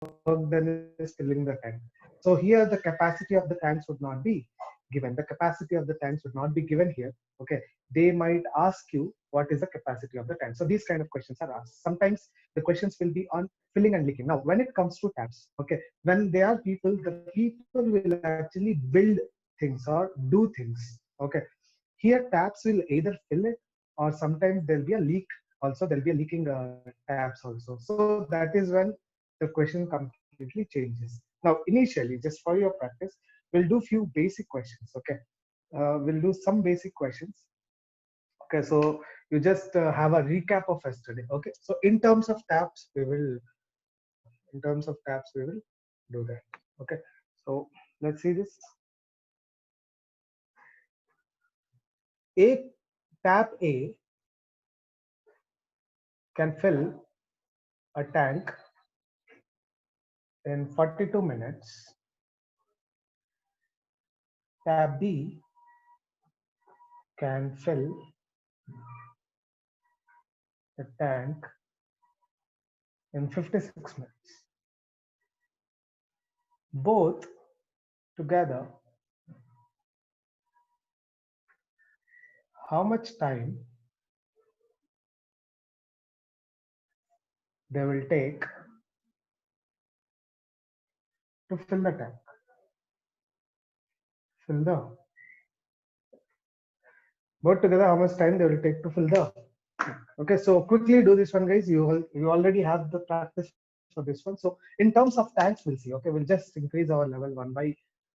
work done is filling the tank. So here the capacity of the tanks would not be given. The capacity of the tanks would not be given here. Okay, they might ask you what is the capacity of the tank. So these kind of questions are asked. Sometimes the questions will be on filling and leaking. Now, when it comes to taps, okay, when they are people, the people will actually build things or do things. Okay, here taps will either fill it or sometimes there'll be a leak. Also, there'll be a leaking taps also. So that is when the question completely changes. Now, initially, just for your practice, we'll do few basic questions. Okay, we'll do some basic questions. Okay, so you just have a recap of yesterday. Okay, so in terms of taps, we will do that. Okay, so let's see this. A tap A can fill a tank in 42 minutes. Tab B can fill the tank in 56 minutes. Both together, how much time they will take to fill the tank? Fill the Both together, how much time they will take to fill the. Okay, so quickly do this one, guys. You already have the practice for this one. So in terms of tanks, we'll see. Okay, we'll just increase our level one by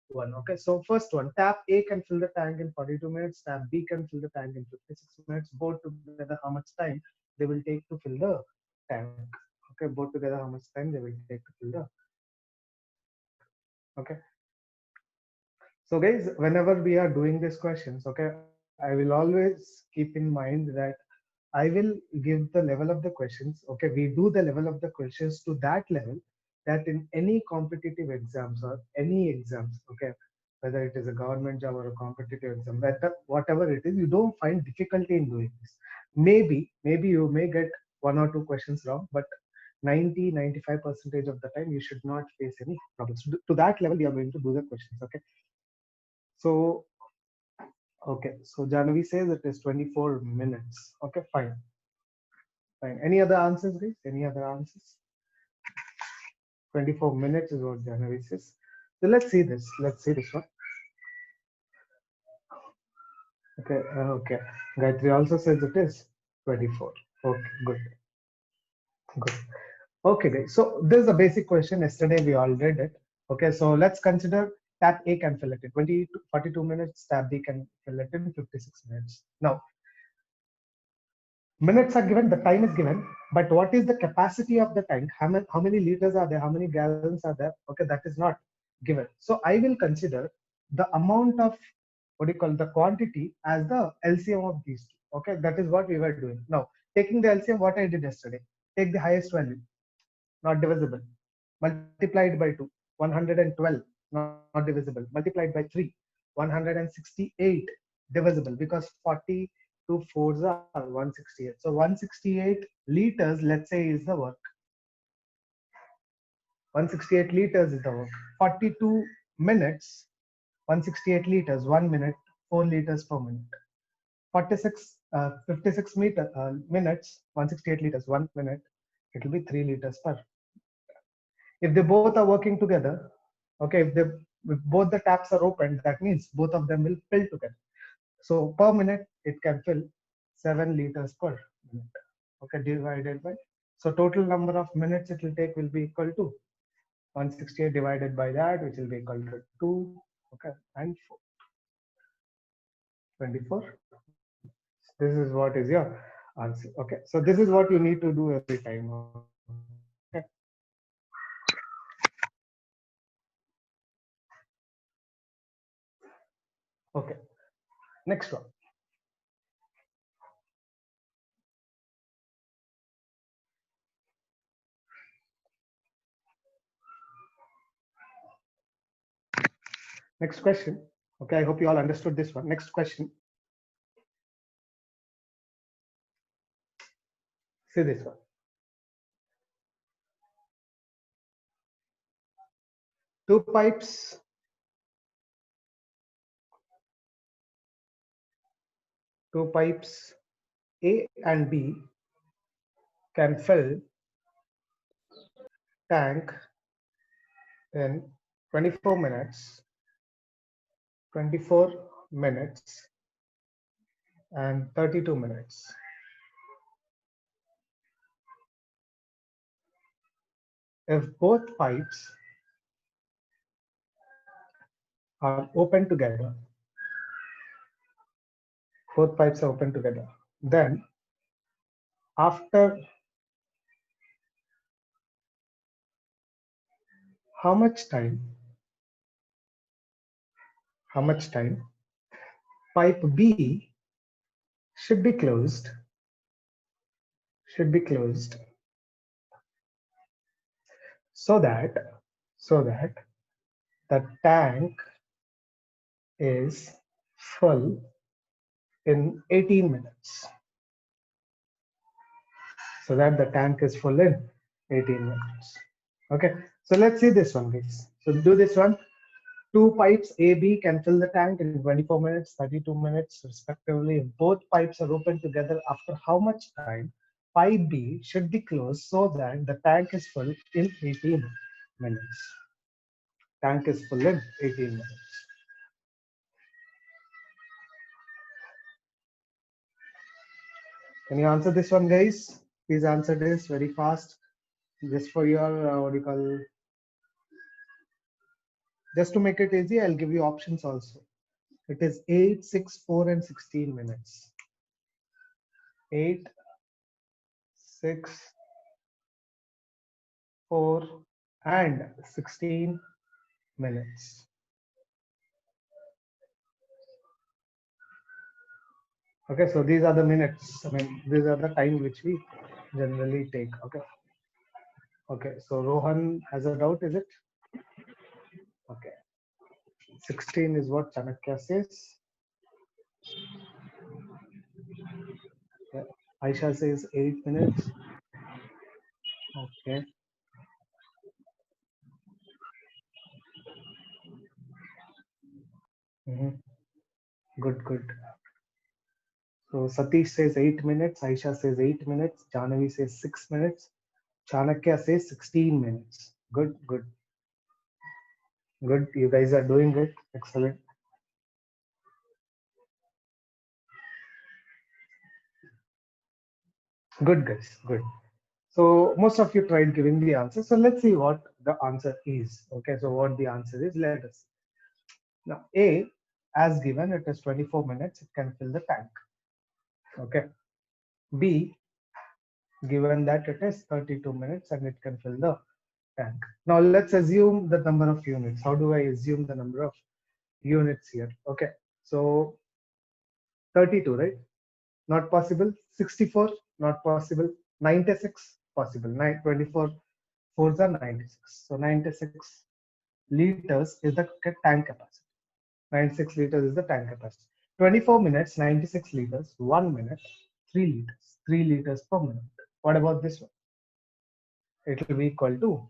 one. Okay, so first one, tap A can fill the tank in 42 minutes. Tap B can fill the tank in 56 minutes. Both together, how much time they will take to fill the tank? Okay, both together, how much time they will take to fill the. Okay. So guys, whenever we are doing these questions, okay, I will always keep in mind that I will give the level of the questions. Okay, we do the level of the questions to that level that in any competitive exams or any exams, okay, whether it is a government job or a competitive exam, whatever it is, you don't find difficulty in doing this. Maybe you may get one or two questions wrong, but 90-95% of the time you should not face any problems. To that level, you are going to do the questions. Okay, so okay, so Janavi says it is 24 minutes. Okay, fine. Fine. Any other answers, guys? Any other answers? 24 minutes is what Janavi says. So let's see this. Let's see this one. Okay, okay. Gayatri also says it is 24. Okay, good, good. Okay, guys. So this is a basic question. Yesterday we all did it. Okay, so let's consider tab A can fill it in 20 to 42 minutes. Tab B can fill it in 56 minutes. Now, minutes are given, the time is given, but what is the capacity of the tank? How many liters are there? How many gallons are there? Okay, that is not given. So I will consider the amount of what do you call the quantity as the LCM of these two. Okay, that is what we were doing. Now, taking the LCM, what I did yesterday, take the highest value, not divisible, multiplied by 2, 112, not divisible, multiplied by 3, 168, divisible, because 40 to 4s are 168. So 168 liters, let's say, is the work. 168 liters is the work. 42 minutes, 168 liters, 1 minute, 4 liters per minute. 56 minutes, 168 liters, 1 minute, it will be 3 liters per. If they both are working together, okay, if both the taps are open, that means both of them will fill together. So per minute, it can fill 7 liters per minute. Okay, divided by. So total number of minutes it will take will be equal to 168 divided by that, which will be equal to 2. Okay, and 4. 24. This is what is your answer. Okay, so this is what you need to do every time. Okay. Okay. Next one. Next question. Okay, I hope you all understood this one. Next question. See this one. Two pipes A and B can fill tank in 24 minutes, 24 minutes and 32 minutes. If both pipes are open together, then after how much time pipe B should be closed so that the tank is full in 18 minutes. So that the tank is full in 18 minutes. Okay, so let's see this one, guys. So do this one. Two pipes AB can fill the tank in 24 minutes, 32 minutes respectively. If both pipes are open together, after how much time pipe B should be closed so that the tank is full in 18 minutes. Tank is full in 18 minutes. Can you answer this one, guys? Please answer this very fast. Just for your, what do you call, just to make it easy, I'll give you options also. It is 8, 6, 4, and 16 minutes. 8, 6, 4, and 16 minutes. Okay, so these are the minutes. I mean, these are the time which we generally take. Okay. Okay, so Rohan has a doubt, is it? Okay. 16 is what Chanakya says. Yeah. Aisha says 8 minutes. Okay. Good, good. So Satish says 8 minutes. Aisha says 8 minutes. Jahnavi says 6 minutes. Chanakya says 16 minutes. Good, good. Good. You guys are doing good. Excellent. Good, guys. Good. So most of you tried giving the answer. So let's see what the answer is. Okay. So what the answer is, let us see. Now A, as given, it is 24 minutes. It can fill the tank. Okay. B, given that it is 32 minutes and it can fill the tank. Now let's assume the number of units. How do I assume the number of units here? Okay. So 32, right? Not possible. 64, not possible. 96, possible. 24 fours are 96. So 96 liters is the tank capacity. 96 liters is the tank capacity. 24 minutes, 96 liters. 1 minute, 3 liters. 3 liters per minute. What about this one? It will be equal to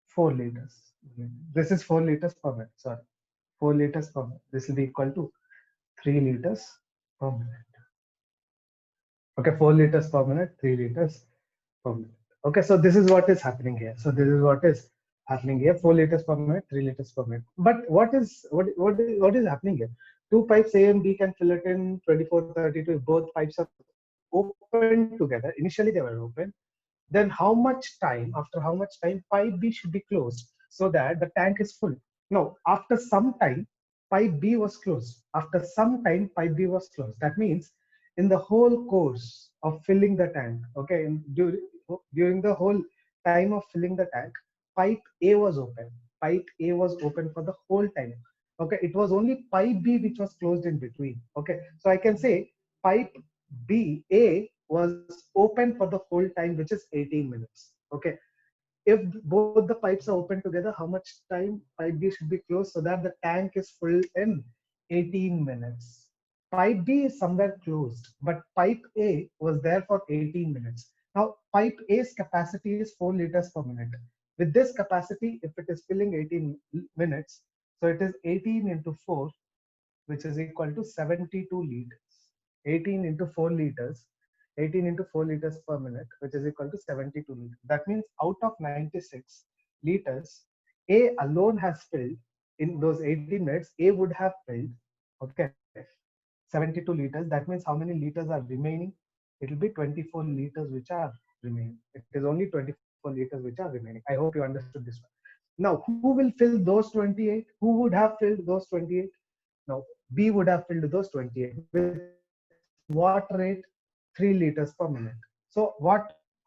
4 liters. This is 4 liters per minute. Sorry. 4 liters per minute. This will be equal to 3 liters per minute. Okay, 4 liters per minute, 3 liters per minute. Okay, so this is what is happening here. So this is what is happening here. 4 liters per minute, 3 liters per minute. But what is happening here? Two pipes A and B can fill it in 24, 32. If both pipes are open together, initially they were open. Then how much time? After how much time pipe B should be closed so that the tank is full? No, after some time, pipe B was closed. After some time, pipe B was closed. That means in the whole course of filling the tank, okay, during the whole time of filling the tank, pipe A was open. Pipe A was open for the whole time. Okay, it was only pipe B which was closed in between. Okay, so I can say pipe B A was open for the whole time, which is 18 minutes. Okay, if both the pipes are open together, how much time pipe B should be closed so that the tank is full in 18 minutes? Pipe B is somewhere closed, but pipe A was there for 18 minutes. Now, pipe A's capacity is 4 liters per minute. With this capacity, if it is filling 18 minutes, so it is 18 into 4, which is equal to 72 liters. 18 into 4 liters, 18 into 4 liters per minute, which is equal to 72 liters. That means out of 96 liters, A alone has filled in those 18 minutes, A would have filled, okay, 72 liters. That means how many liters are remaining? It will be 24 liters which are remaining. It is only 24 liters which are remaining. I hope you understood this one. Now, who will fill those 28? Who would have filled those 28? Now, B would have filled those 28 with what rate? 3 liters per minute. So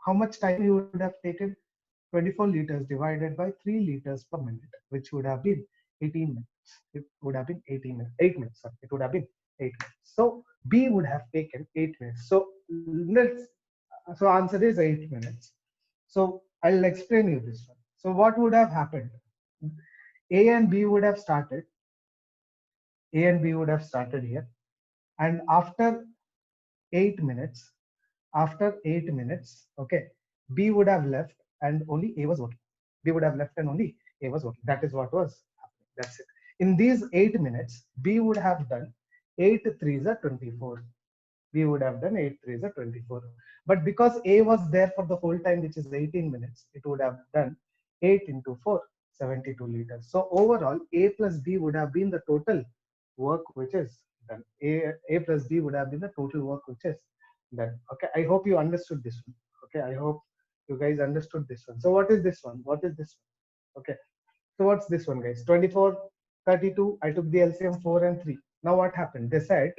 how much time you would have taken? 24 liters divided by 3 liters per minute, which would have been 18 minutes. It would have been 18 minutes, 8 minutes. Sorry, it would have been 8 minutes. So B would have taken 8 minutes. So answer is 8 minutes. So I'll explain you this one. So what would have happened? A and B would have started. A and B would have started here, and after 8 minutes, okay, B would have left and only A was working. B would have left and only A was working. That is what was happening. That's it. In these 8 minutes, B would have done 8 threes are 24. We would have done 8 threes are 24. But because A was there for the whole time, which is 18 minutes, it would have done 8 into 4, 72 liters. So overall, A plus B would have been the total work which is done. A plus B would have been the total work which is done. Okay, I hope you understood this one. Okay, I hope you guys understood this one. So what is this one? What is this one? Okay, so what's this one, guys? 24, 32. I took the LCM 4 and 3. Now what happened? They said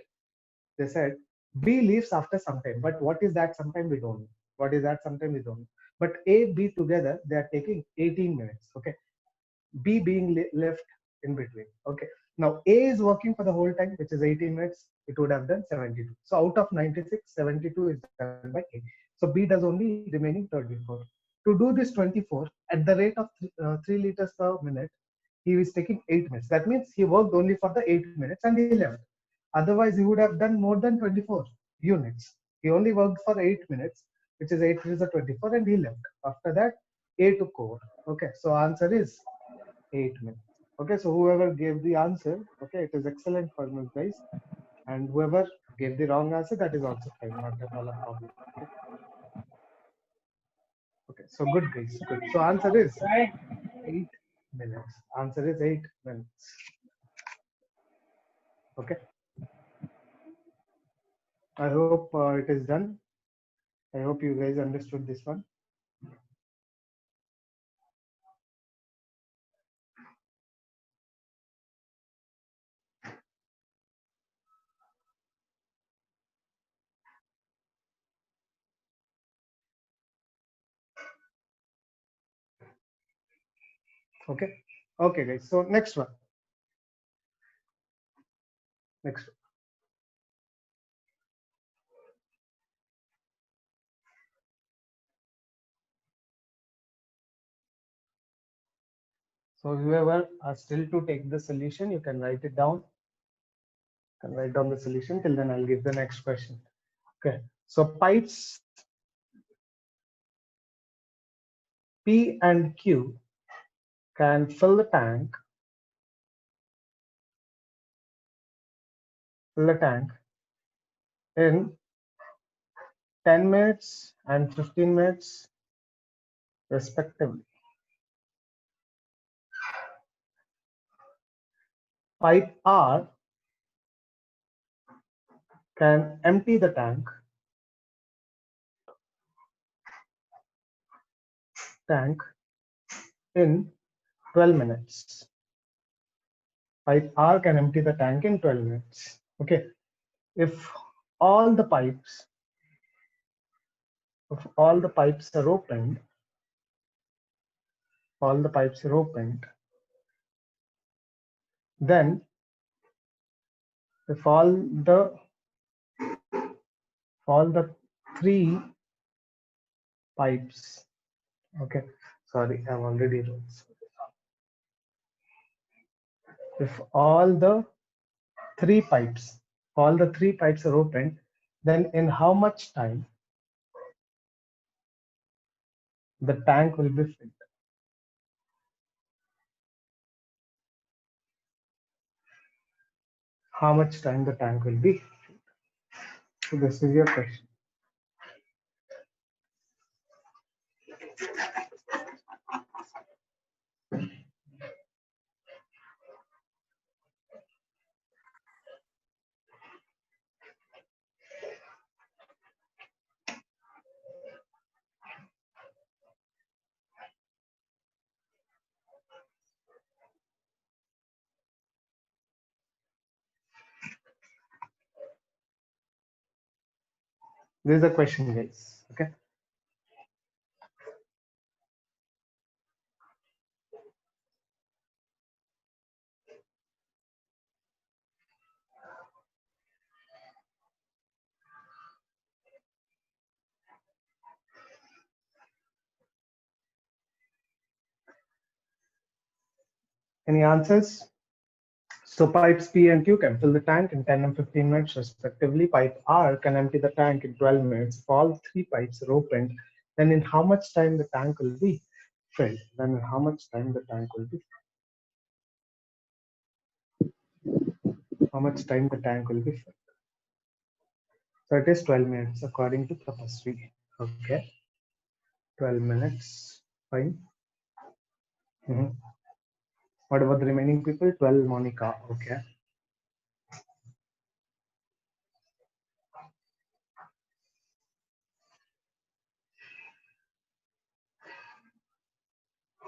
B leaves after some time, but what is that sometime we don't know. What is that sometime we don't know. But A, B together, they are taking 18 minutes. Okay, B being left in between. Okay, now A is working for the whole time, which is 18 minutes. It would have done 72. So out of 96, 72 is done by A. So B does only remaining 34. To do this 24 at the rate of 3 liters per minute, he is taking 8 minutes. That means he worked only for the 8 minutes and he left. Otherwise, he would have done more than 24 units. He only worked for 8 minutes, which is 8 is a 24, and he left. After that, A took over. Okay, so answer is 8 minutes. Okay, so whoever gave the answer, okay, it is excellent for me, guys. And whoever gave the wrong answer, that is also fine, not at all a problem. Okay, okay, so good, guys, good. So answer is 8 minutes. Answer is 8 minutes. Okay, I hope it is done. I hope you guys understood this one. Okay, okay, guys. So next one. Next one. So whoever are still to take the solution, you can write it down. You can write down the solution. Till then, I'll give the next question. Okay. So pipes P and Q can fill the tank in 10 minutes and 15 minutes respectively. Pipe R can empty the tank in 12 minutes. Pipe R can empty the tank in 12 minutes. Okay. If all the pipes are opened, then if all the three pipes, okay, sorry, I've already wrote. If all the three pipes are opened, then in how much time the tank will be filled? how much time the tank will be. So this is your question. This is the question, guys. Okay. Any answers? So pipes P and Q can fill the tank in 10 and 15 minutes respectively. Pipe R can empty the tank in 12 minutes. If all three pipes are opened, then in how much time the tank will be filled? Then in how much time the tank will be? How much time the tank will be filled? So it is 12 minutes according to Tapasri. Okay, 12 minutes. Fine. Mhm. What about the remaining people? 12 Monica. Okay.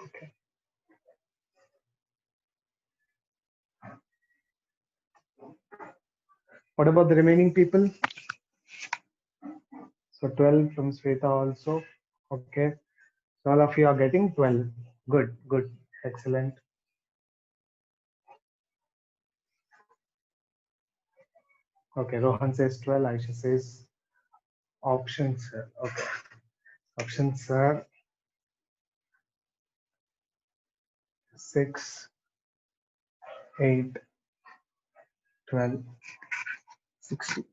Okay. What about the remaining people? So 12 from Sweta also. Okay. So all of you are getting 12. Good, good, excellent. Okay, Rohan says 12, Aisha says options. Okay, options are 6, 8, 12, 60.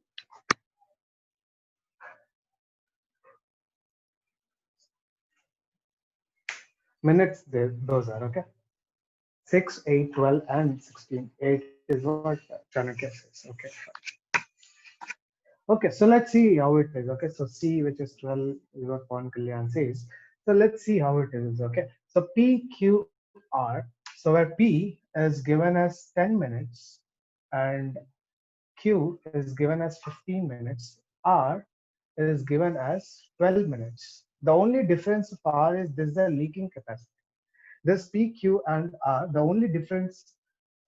Minutes, those are okay. 6, 8, 12, and 16. 8 is what Chanakya says. Okay. Okay, so let's see how it is. Okay, so C, which is 12, is what Pawan Kalyan says. So let's see how it is. Okay, so PQR. So where P is given as 10 minutes and Q is given as 15 minutes, R is given as 12 minutes. The only difference of R is this is a leaking capacity. This P, Q, and R, the only difference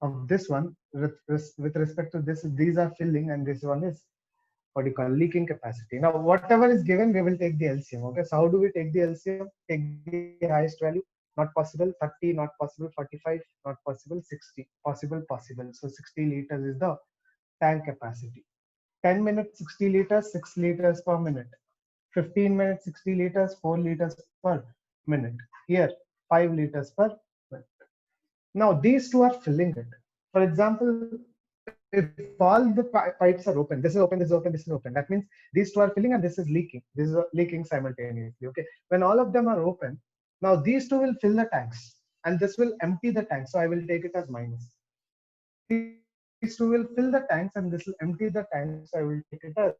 of this one with respect to this, these are filling and this one is what you call leaking capacity. Now, whatever is given, we will take the LCM. Okay, so how do we take the LCM? Take the highest value, not possible, 30, not possible, 45, not possible, 60, possible, possible. So 60 liters is the tank capacity. 10 minutes, 60 liters, 6 liters per minute. 15 minutes, 60 liters, 4 liters per minute. Here, 5 liters per minute. Now, these two are filling it. For example, if all the pipes are open, this is open, this is open, this is open, that means these two are filling and this is leaking. This is leaking simultaneously. Okay. When all of them are open, now these two will fill the tanks and this will empty the tank. So I will take it as minus. These two will fill the tanks and this will empty the tanks. So I will take it as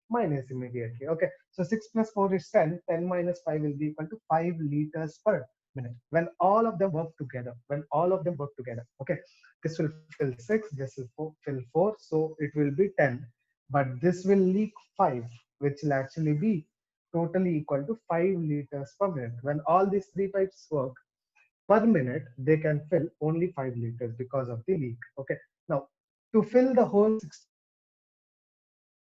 minus immediately. Okay. So 6 plus 4 is 10. 10 minus 5 will be equal to 5 liters per minute. When all of them work together, okay, this will fill 6, this will fill 4, so it will be 10. But this will leak 5, which will actually be totally equal to 5 liters per minute. When all these three pipes work per minute, they can fill only 5 liters because of the leak. Okay. Now, to fill the whole 60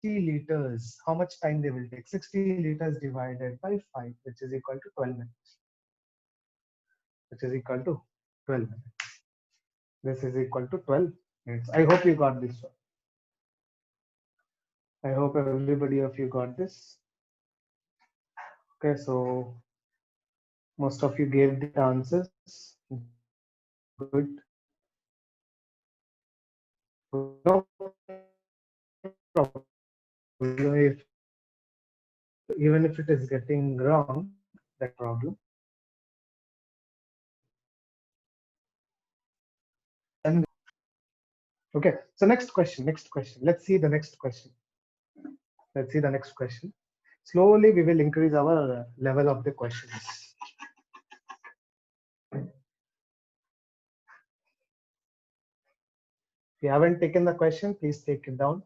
liters, how much time they will take? 60 liters divided by 5, which is equal to 12 minutes. Which is equal to 12 minutes. This is equal to 12 minutes. I hope you got this one. I hope everybody of you got this. Okay, so most of you gave the answers. Good. No problem. Even if it is getting wrong, that problem. And Okay, so next question, next question. Let's see the next question. Let's see the next question. Slowly, we will increase our level of the questions. If you haven't taken the question, please take it down.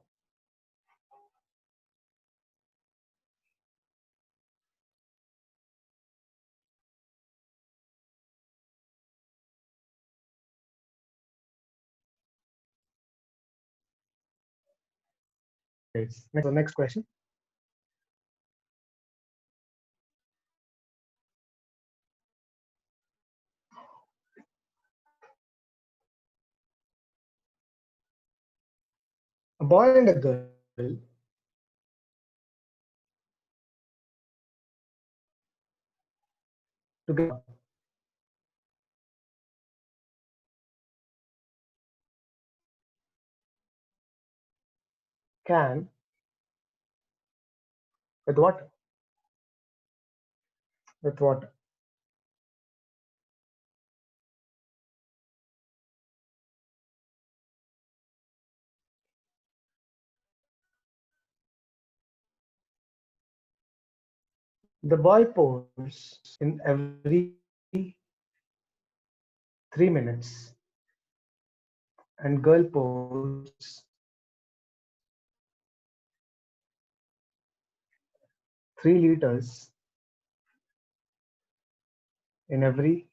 Next, the next question. A boy and a girl together can with what? With what? The boy pours in every 3 minutes, and girl pours 3 liters in every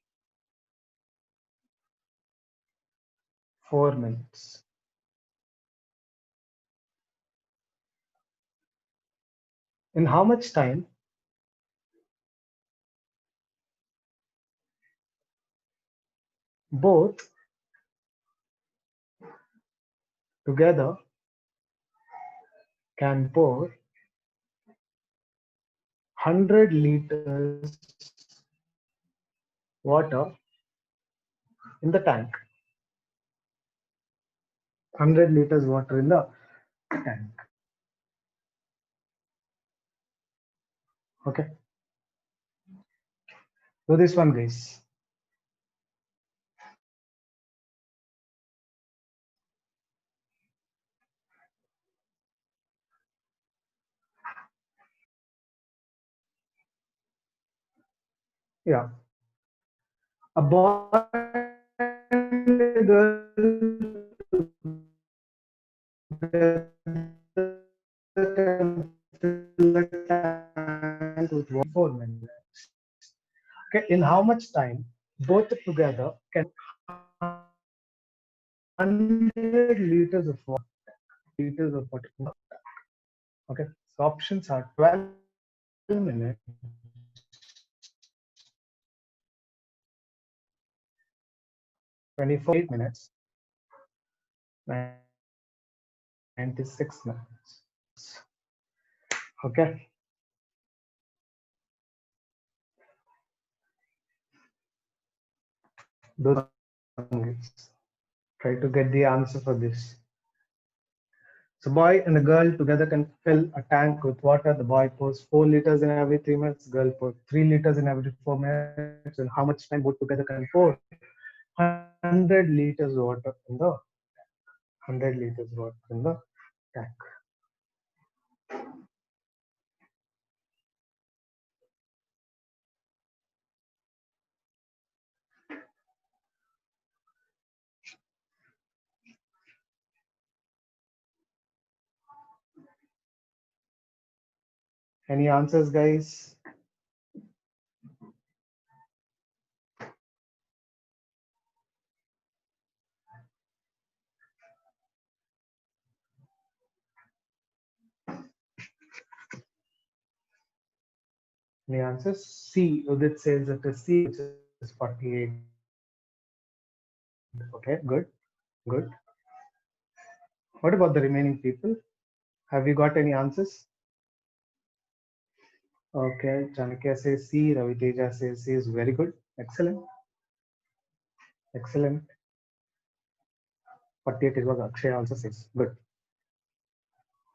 4 minutes. In how much time both together can pour 100 liters water in the tank? 100 liters water in the tank. Okay. So this one, guys. Yeah. A boy and a girl can fill a tank with 4 minutes. Okay, in how much time both together can 100 liters of water? Liters of water. Okay, so options are 12 minutes, 24 minutes, 96 minutes. Okay. Those try to get the answer for this. So boy and a girl together can fill a tank with water. The boy pours 4 liters in every 3 minutes. Girl pours 3 liters in every 4 minutes. And how much time both together can pour? 100 liters water in the 100 liters water in the tank. Any answers, guys? Any answers? C. Udit says that is C, which is 48. Okay, good, good. What about the remaining people? Have you got any answers? Okay, Chanakya says C. Ravi Teja says C is very good. Excellent. Excellent. 48 is what Akshay also says. Good.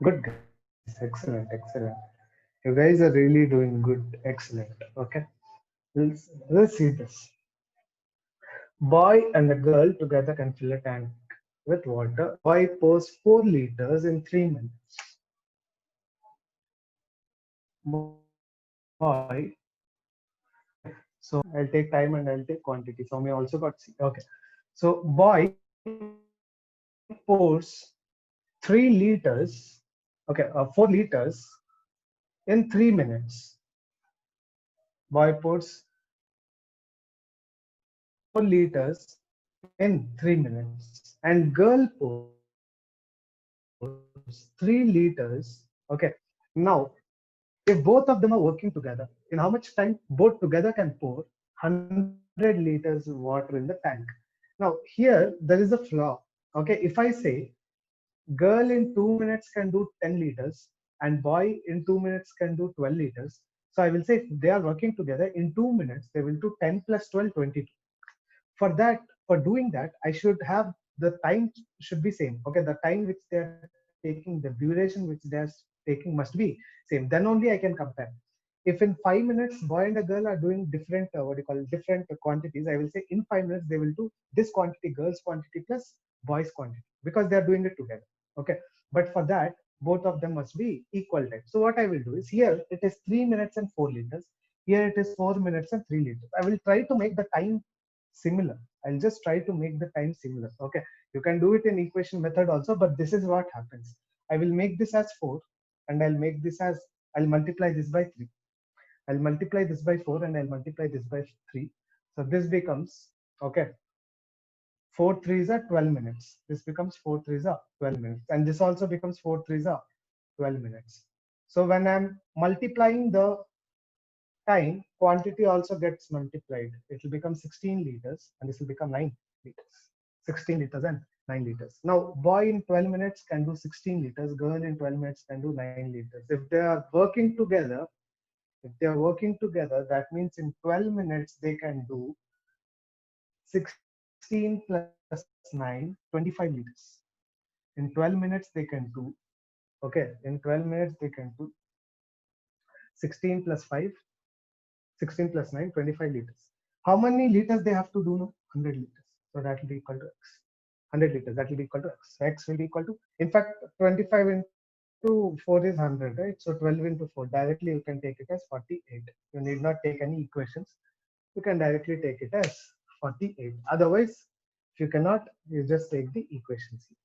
Good, guys. Excellent. Excellent. You guys are really doing good. Excellent. Okay. Let's see this. Boy and a girl together can fill a tank with water. Boy pours 4 liters in 3 minutes. Boy, okay. So I'll take time and I'll take quantity. So we also got C. Okay. So boy pours 3 liters, okay, 4 liters in 3 minutes. Boy pours 4 liters in 3 minutes. And girl pours 3 liters. Okay. Now, if both of them are working together, in how much time both together can pour 100 liters water in the tank? Now, here there is a flaw. Okay. If I say girl in 2 minutes can do 10 liters and boy in 2 minutes can do 12 liters. So I will say if they are working together in 2 minutes, they will do 10 plus 12, 22. For that, for doing that, I should have the time should be same. Okay, the time which they are taking, the duration which they are taking must be same. Then only I can compare. If in 5 minutes boy and a girl are doing different what do you call different quantities, I will say in 5 minutes they will do this quantity, girls quantity plus boys quantity, because they are doing it together. Okay, but for that both of them must be equal time. So what I will do is, here it is 3 minutes and 4 liters, here it is 4 minutes and 3 liters. I will try to make the time similar. I'll just try to make the time similar. Okay, you can do it in equation method also, but this is what happens. I will make this as 4 and I'll make this as, I'll multiply this by 3. I'll multiply this by 4 and I'll multiply this by 3. So this becomes, okay, 4 threes are 12 minutes. This becomes 4 threes are 12 minutes. And this also becomes 4 threes are 12 minutes. So when I'm multiplying the time, quantity also gets multiplied. It will become 16 liters and this will become 9 liters. 16 liters and 9 liters. Now, boy in 12 minutes can do 16 liters, girl in 12 minutes can do 9 liters. If they are working together, that means in 12 minutes they can do 16 plus 9, 25 liters. In 12 minutes they can do, okay, in 12 minutes they can do 16 plus 5, 16 plus 9, 25 liters. How many liters they have to do now? 100 liters. So that will be equal to x. 100 liters, that will be equal to x. X will be equal to, in fact, 25 into 4 is 100, right? So 12 into 4, directly you can take it as 48. You need not take any equations. You can directly take it as 48. Otherwise, if you cannot, you just take the equation C.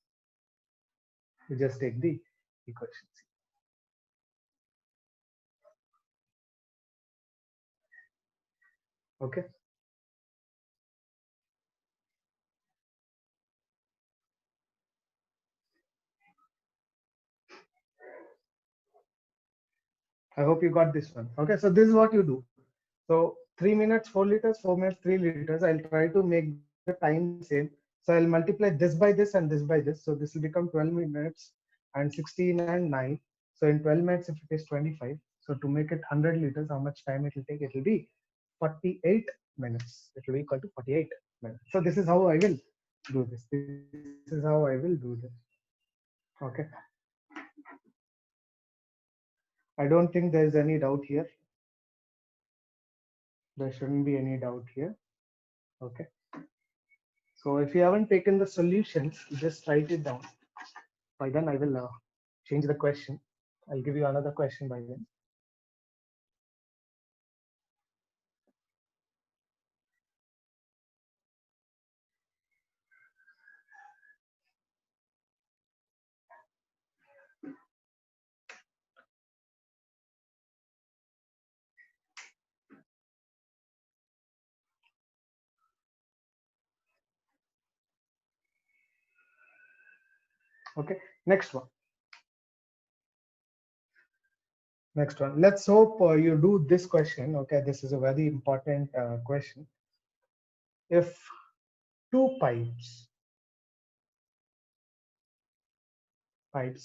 You just take the equation C. Okay. I hope you got this one. Okay, so this is what you do. So 3 minutes, 4 liters, 4 minutes, 3 liters. I'll try to make the time same. So I'll multiply this by this and this by this. So this will become 12 minutes and 16 and 9. So in 12 minutes, if it is 25. So to make it 100 liters, how much time it will take? It will be 48 minutes. It will be equal to 48 minutes. So this is how I will do this. This is how I will do this. Okay. I don't think there is any doubt here. There shouldn't be any doubt here. Okay. So if you haven't taken the solutions, just write it down. By then I will change the question. I'll give you another question by then. Okay, next one. Next one. Let's hope you do this question. Okay, this is a very important question. If two pipes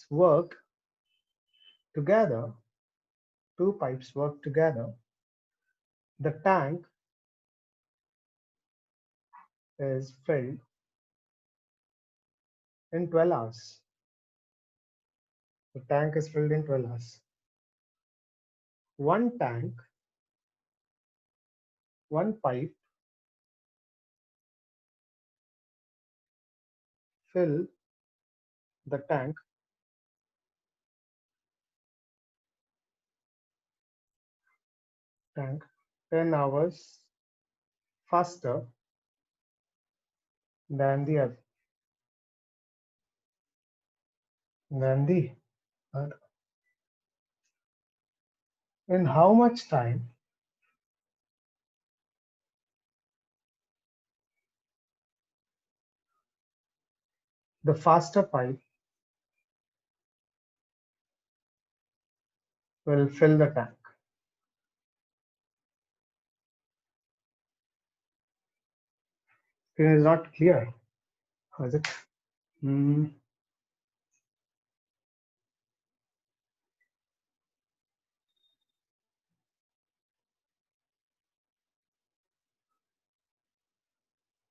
work together, the tank is filled in 12 hours. The tank is filled in 12 hours. One tank, one pipe fill the tank tank 10 hours faster than the other than the other. In how much time the faster pipe will fill the tank? It is not clear. How is it? Hmm.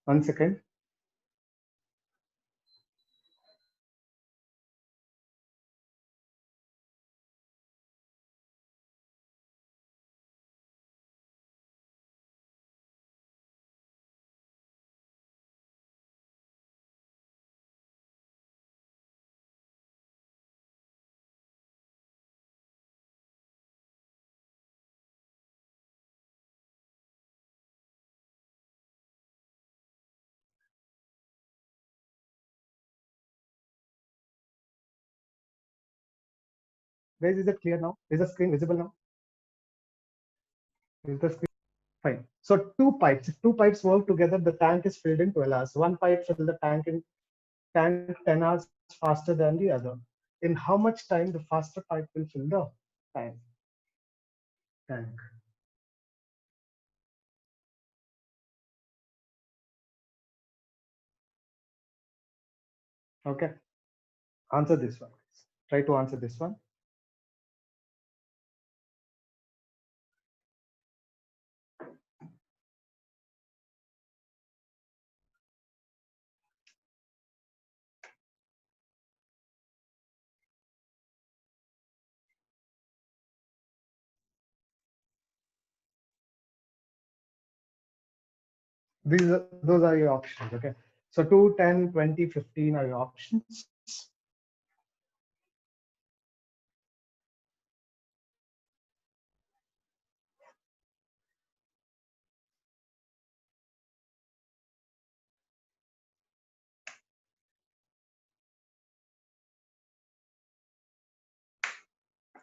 1 second. Guys, is it clear now? Is the screen visible now? Is the screen fine? So two pipes. If two pipes work together, the tank is filled in 12 hours. One pipe fill the tank 10 hours faster than the other. In how much time the faster pipe will fill the tank? Tank. Okay. Answer this one. Try to answer this one. Those are your options. Okay. So 2, 10, 20, 15 are your options.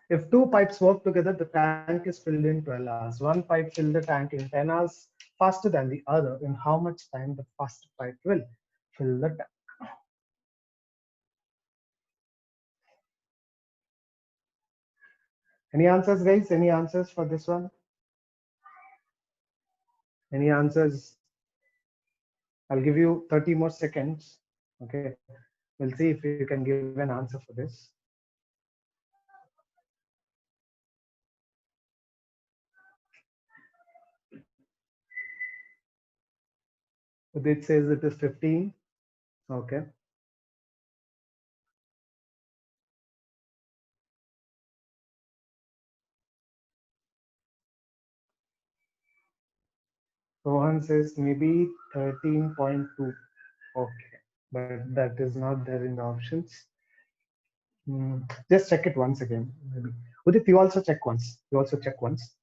If two pipes work together, the tank is filled in 12 hours. One pipe fill the tank in 10 hours faster than the other. In how much time the faster pipe will fill the tank? Any answers, guys? Any answers for this one? Any answers? I'll give you 30 more seconds. Okay. We'll see if you can give an answer for this. It says it is 15. Okay. Rohan says maybe 13.2. Okay. But that is not there in the options. Just check it once again. Maybe. Udit, you also check once. You also check once.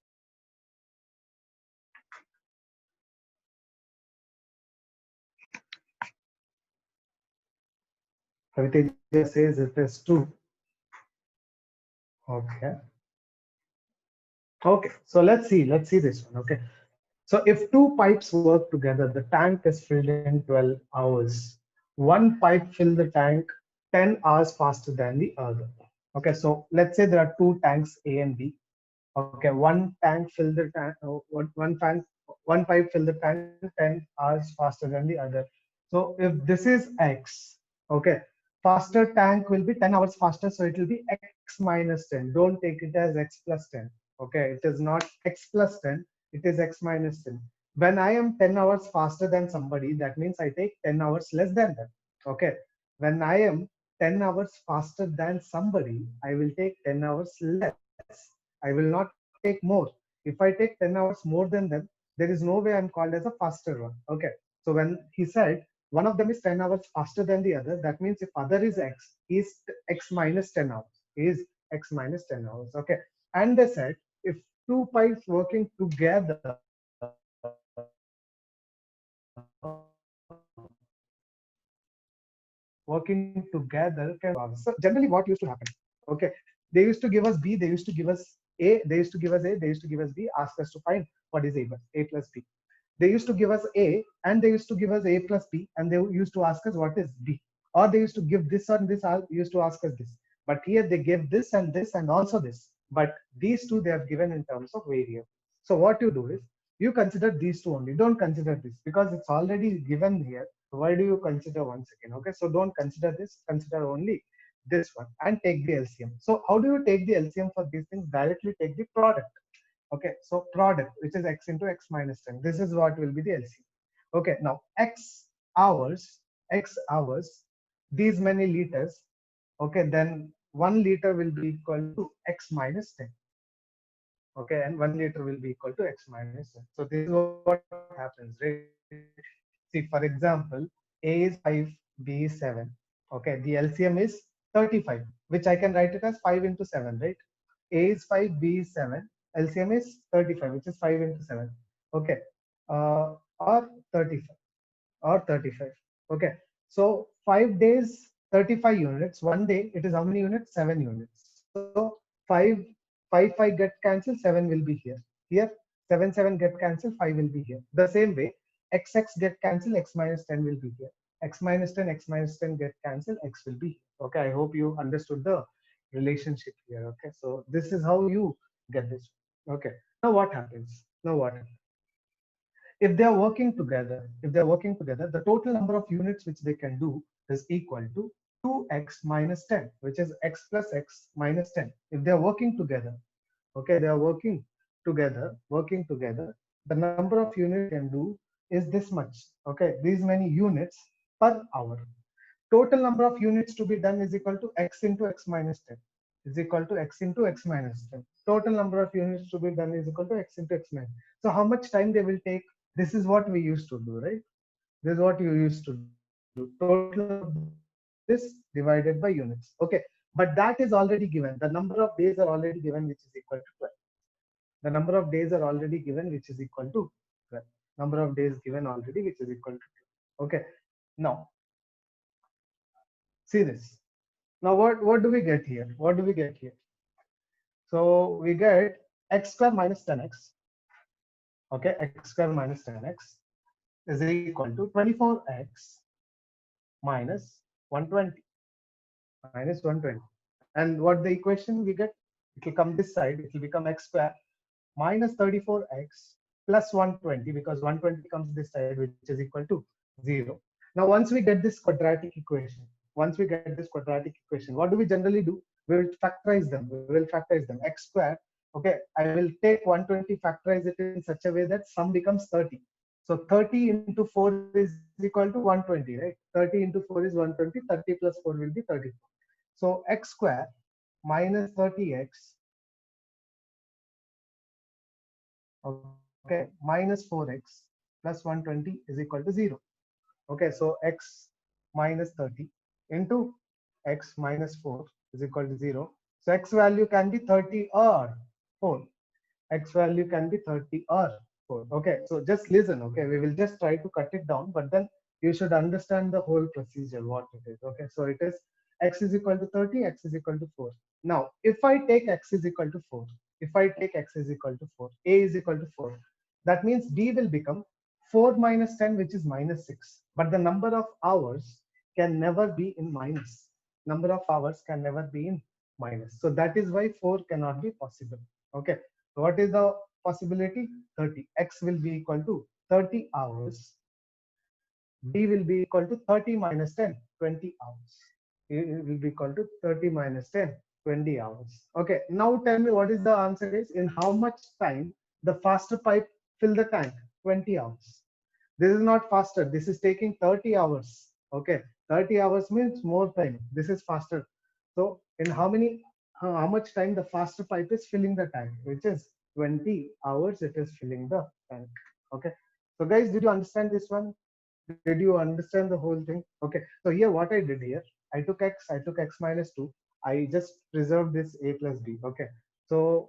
Kaviteja says it is 2. Okay. Okay. So let's see. Let's see this one. Okay. So if two pipes work together, the tank is filled in 12 hours. One pipe fill the tank 10 hours faster than the other. Okay. So let's say there are two tanks A and B. Okay. One tank fill the tank. One pipe fill the tank 10 hours faster than the other. So if this is X, okay, faster tank will be 10 hours faster. So it will be X minus 10. Don't take it as X plus 10. Okay. It is not X plus 10. It is X minus 10. When I am 10 hours faster than somebody, that means I take 10 hours less than them. Okay. When I am 10 hours faster than somebody, I will take 10 hours less. I will not take more. If I take 10 hours more than them, there is no way I'm called as a faster one. Okay. So when he said one of them is 10 hours faster than the other. That means if other is x, is x minus 10 hours, is x minus 10 hours. Okay. And they said if two pipes working together, working together can, so generally what used to happen, okay, they used to give us b, they used to give us a, they used to give us a, they used to give us b, ask us to find what is a plus b. They used to give us a and they used to give us a plus b, and they used to ask us what is b, or they used to give this or this, used to ask us this. But here they give this and also this, but these two they have given in terms of variable. So what you do is you consider these two only, don't consider this because it's already given here. Why do you consider once again? Okay, so don't consider this, consider only this one and take the LCM. So how do you take the LCM for these things? Directly take the product. Okay, so product, which is x into x minus 10. This is what will be the LCM. Okay, now x hours, these many liters. Okay, then 1 liter will be equal to x minus 10. Okay, and 1 liter will be equal to x minus 10. So this is what happens, right? See, for example, A is 5, B is 7. Okay, the LCM is 35, which I can write it as 5 into 7, right? A is 5, B is 7. LCM is 35, which is 5 into 7. Okay, or 35, or 35. Okay, so 5 days, 35 units. 1 day, it is how many units? 7 units. So 5, 5 get cancelled, 7 will be here. Here, 7 get cancelled, 5 will be here. The same way, x get cancelled, x minus 10 will be here. X minus 10 get cancelled, x will be here. Okay, I hope you understood the relationship here. Okay, so this is how you get this. Okay, now what happens? Now what happens? If they are working together, the total number of units which they can do is equal to 2x minus 10, which is x plus x minus 10. If they are working together, okay, they are working together, the number of units they can do is this much. Okay, these many units per hour. Total number of units to be done is equal to x into x minus 10, is equal to x into x minus 10. Total number of units to be done is equal to x into x minus. So how much time they will take? This is what we used to do, right? This is what you used to do. Total number of this divided by units. Okay, but that is already given. The number of days are already given, which is equal to 12. The number of days are already given, which is equal to 12. Number of days given already, which is equal to 12. Okay, now see this. Now what do we get here? What do we get here? So we get x square minus 10x. Okay, x square minus 10x is equal to 24x minus 120, minus 120. And what the equation we get? It will come this side. It will become x square minus 34x plus 120, because 120 comes this side, which is equal to 0. Now, once we get this quadratic equation, what do we generally do? We will factorize them. X square. Okay, I will take 120, factorize it in such a way that sum becomes 30. So 30 into 4 is equal to 120, right? 30 into 4 is 120. 30 plus 4 will be 34. So x square minus 30x, okay, minus 4x plus 120 is equal to 0. Okay, so x minus 30 into x minus 4 is equal to 0. So x value can be 30 or 4. X value can be 30 or 4. Okay, so just listen. Okay, we will just try to cut it down, but then you should understand the whole procedure, what it is. Okay, so it is x is equal to 30, x is equal to 4. Now, if I take x is equal to 4, a is equal to 4, that means b will become 4 minus 10, which is minus 6. But the number of hours can never be in minus. Number of hours can never be in minus. So that is why 4 cannot be possible. Okay. So what is the possibility? 30. X will be equal to 30 hours. B will be equal to 30 minus 10, 20 hours. It will be equal to 30 minus 10, 20 hours. Okay. Now tell me what is the answer is. In how much time the faster pipe fill the tank? 20 hours. This is not faster. This is taking 30 hours. Okay. 30 hours means more time. This is faster. So in how much time the faster pipe is filling the tank, which is 20 hours it is filling the tank. Okay. So guys, did you understand this one? Did you understand the whole thing? Okay. So here what I did here, I took x minus 2. I just preserved this a plus b. Okay. So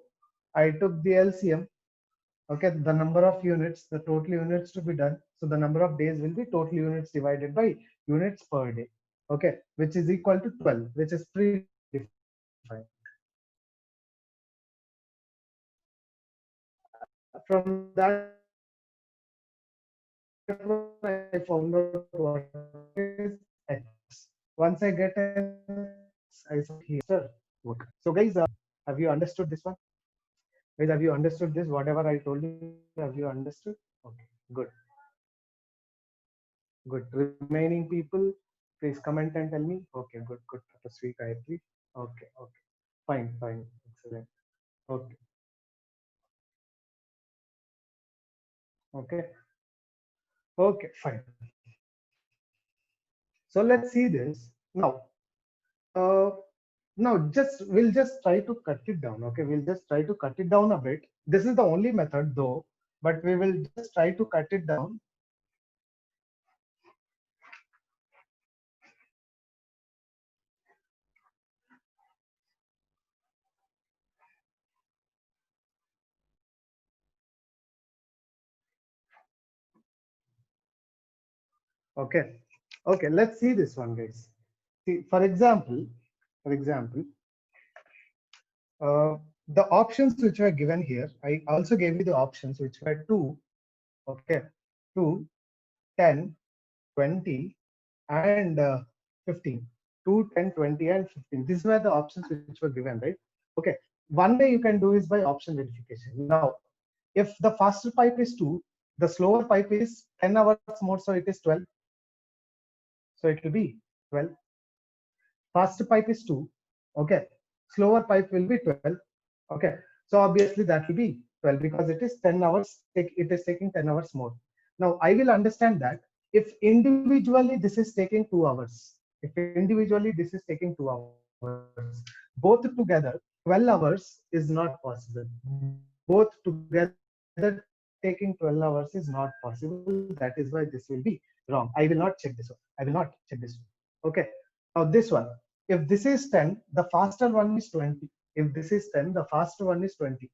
I took the LCM. Okay. The number of units, the total units to be done. So the number of days will be total units divided by units per day. Okay. Which is equal to 12, which is predefined. From that one, I found out what is x. Once I get x, I said here work. So guys, have you understood this one? Guys, have you understood this? Whatever I told you, have you understood? Okay, good, good. Remaining people, please comment and tell me. Okay, good, good. Tapasvi, Gayatri. Okay, okay. Fine, fine. Excellent. Okay, okay, okay, fine. So let's see this now. Uh, Now, we'll just try to cut it down. Okay, we'll just try to cut it down a bit. This is the only method though, but we will just try to cut it down. Okay, okay. Let's see this one, guys. See, for example, uh, the options which were given here. I also gave you the options which were 2. Okay, 2, 10, 20, and 15. 2, 10, 20, and 15. These were the options which were given, right? Okay. One way you can do is by option verification. Now, if the faster pipe is 2, the slower pipe is 10 hours more, so it is 12. So it will be 12. Faster pipe is 2. Okay. Slower pipe will be 12. Okay. So obviously that will be 12 because it is 10 hours. It is taking 10 hours more. Now I will understand that if individually this is taking 2 hours, if individually this is taking 2 hours, both together 12 hours is not possible. Both together taking 12 hours is not possible. That is why this will be wrong. I will not check this one. I will not check this one. Okay. Now this one. If this is 10, the faster one is 20. If this is 10, the faster one is 20.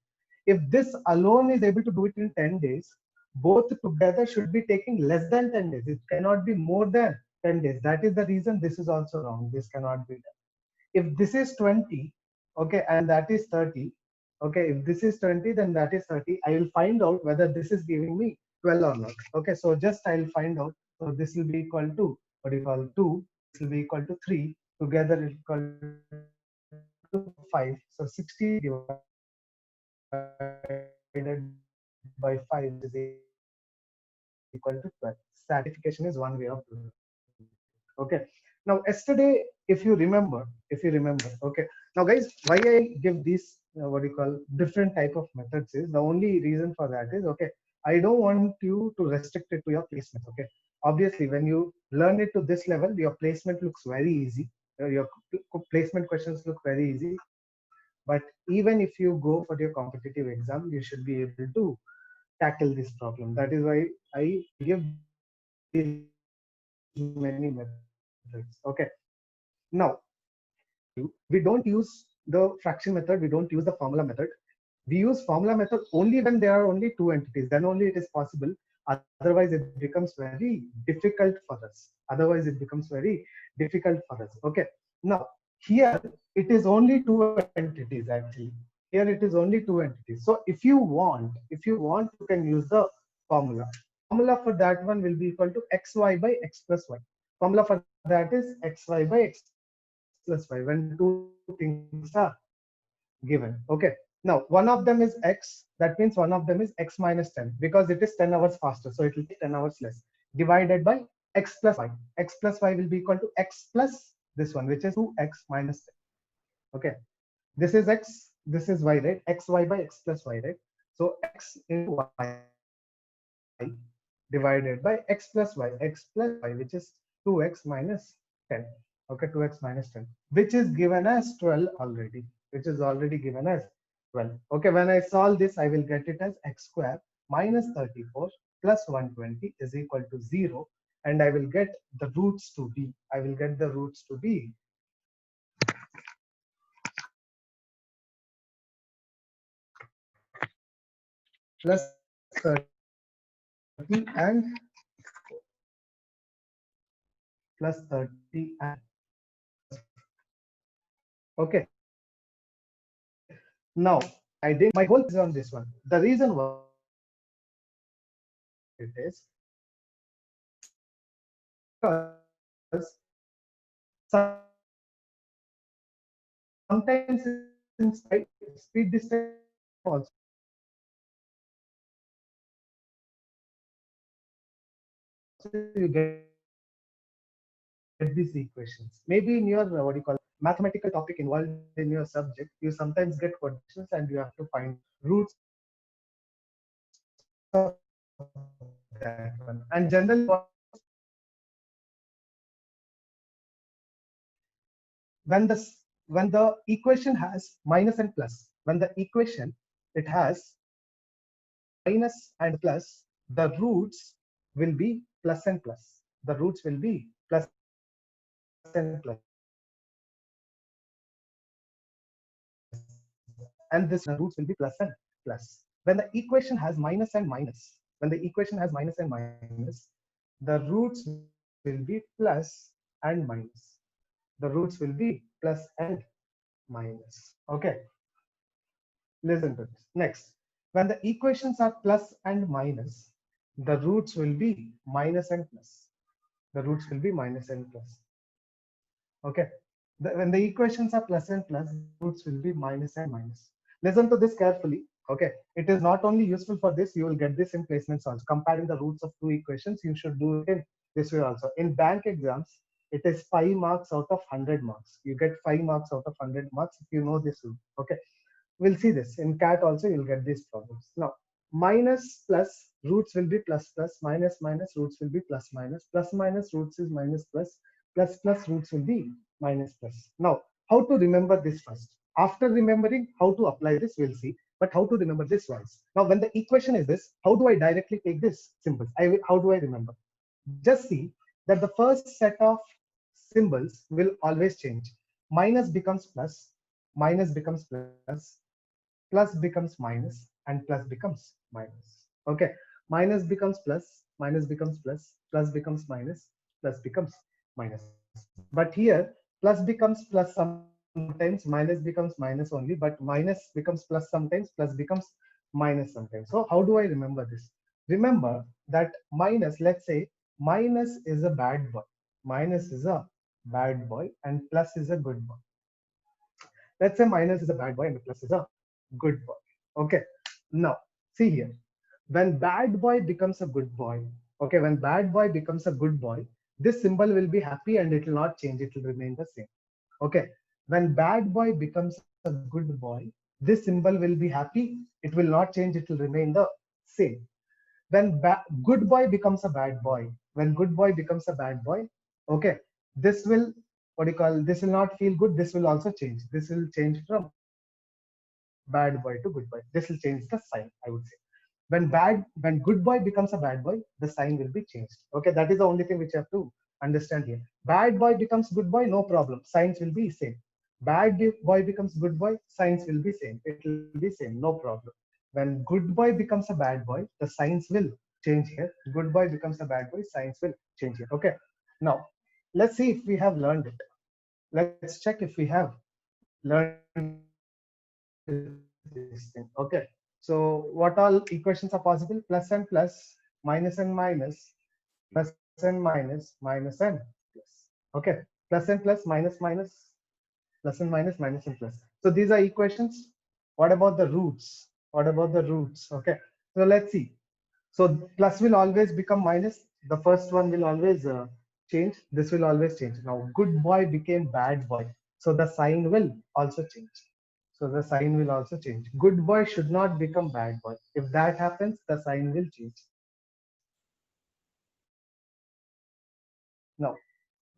If this alone is able to do it in 10 days, both together should be taking less than 10 days. It cannot be more than 10 days. That is the reason this is also wrong. This cannot be done. If this is 20, okay, and that is 30, okay, if this is 20, then that is 30. I will find out whether this is giving me 12 or not. Okay, so just I'll find out. So this will be equal to, what do you call, 2. This will be equal to 3. Together it equal to 5. So 60 divided by 5 is equal to 12. Stratification is one way of doing it. Okay. Now yesterday, if you remember, okay. Now guys, why I give these what do you call different type of methods is the only reason for that is, okay, I don't want you to restrict it to your placements. Okay, obviously when you learn it to this level, your placement looks very easy. Your placement questions look very easy. But even if you go for your competitive exam, you should be able to tackle this problem. That is why I give these many methods. Okay. Now, let me tell you, we don't use the fraction method, we don't use the formula method. We use formula method only when there are only two entities, then only it is possible. Otherwise it becomes very difficult for us. Okay. Now here it is only two entities actually. Here it is only two entities. So if you want you can use the formula. Formula for that one will be equal to xy by x plus y. Formula for that is xy by x plus y when two things are given. Okay. Now one of them is x, that means one of them is x minus 10 because it is 10 hours faster, so it will take 10 hours less, divided by x plus y. X plus y will be equal to x plus this one, which is 2x minus 10. Okay. This is x, this is y, right? Xy by x plus y, right? So x into y divided by x plus y, which is 2x minus 10. Okay, 2x minus 10, which is given as 12 already, which is already given as 12. Okay, when I solve this, I will get it as x square minus 34 plus 120 is equal to 0. and I will get the roots to be, I will get the roots to be plus 30 and plus 30 and okay. Now I did my whole on this one. The reason was it is because sometimes in speed distance also you get these equations. Maybe in your what do you call mathematical topic involved in your subject, you sometimes get quotations and you have to find roots of that one. And generally, when the when the equation has minus and plus, when the equation it has minus and plus, the roots will be plus and plus. The roots will be plus and plus. And this the roots will be plus and plus. When the equation has minus and minus, when the equation has minus and minus, the roots will be plus and minus. The roots will be plus and minus. Okay, listen to this. Next, when the equations are plus and minus, the roots will be minus and plus. The roots will be minus and plus. Okay. When the equations are plus and plus, roots will be minus and minus. Listen to this carefully. Okay. It is not only useful for this, you will get this in placements also. Comparing the roots of two equations, you should do it in this way also. In bank exams, it is 5 marks out of 100 marks. You get 5 marks out of 100 marks if you know this rule. Okay. We'll see this. In CAT also, you'll get these problems. Now, minus plus roots will be plus plus, minus minus roots will be plus minus, plus minus roots is minus plus, plus plus roots will be minus plus. Now, how to remember this first? After remembering how to apply this, we'll see. But how to remember this once? Now, when the equation is this, how do I directly take this symbols? How do I remember? Just see that the first set of symbols will always change. Minus becomes plus, minus becomes plus, plus becomes minus, and plus becomes minus. Okay, minus becomes plus, minus becomes plus, plus becomes minus, plus becomes minus. But here, plus becomes plus sometimes, minus becomes minus only, but minus becomes plus sometimes, plus becomes minus sometimes. So how do I remember this? Remember that minus, let's say minus is a bad boy, minus is a bad boy, and plus is a good boy. Let's say minus is a bad boy and plus is a good boy. Okay. Now, see here. When bad boy becomes a good boy, okay, when bad boy becomes a good boy, this symbol will be happy and it will not change. It will remain the same. Okay. When bad boy becomes a good boy, this symbol will be happy. It will not change. It will remain the same. When good boy becomes a bad boy, when good boy becomes a bad boy, okay, this will, what do you call, this will not feel good. This will also change. This will change from bad boy to good boy. This will change the sign, I would say. When good boy becomes a bad boy, the sign will be changed. Okay, that is the only thing which you have to understand here. Bad boy becomes good boy, no problem. Signs will be same. Bad boy becomes good boy, signs will be same. It will be same, no problem. When good boy becomes a bad boy, the signs will change here. Good boy becomes a bad boy, signs will change here. Okay. Now, let's see if we have learned it. Let's check if we have learned this thing. Okay. So what all equations are possible? Plus and plus, minus and minus, plus and minus, minus and plus. Okay. Plus and plus, minus minus, plus and minus, minus and plus. So these are equations. What about the roots? What about the roots? Okay. So let's see. So plus will always become minus. The first one will always change. This will always change. Now good boy became bad boy. So the sign will also change. So the sign will also change. Good boy should not become bad boy. If that happens, the sign will change. Now,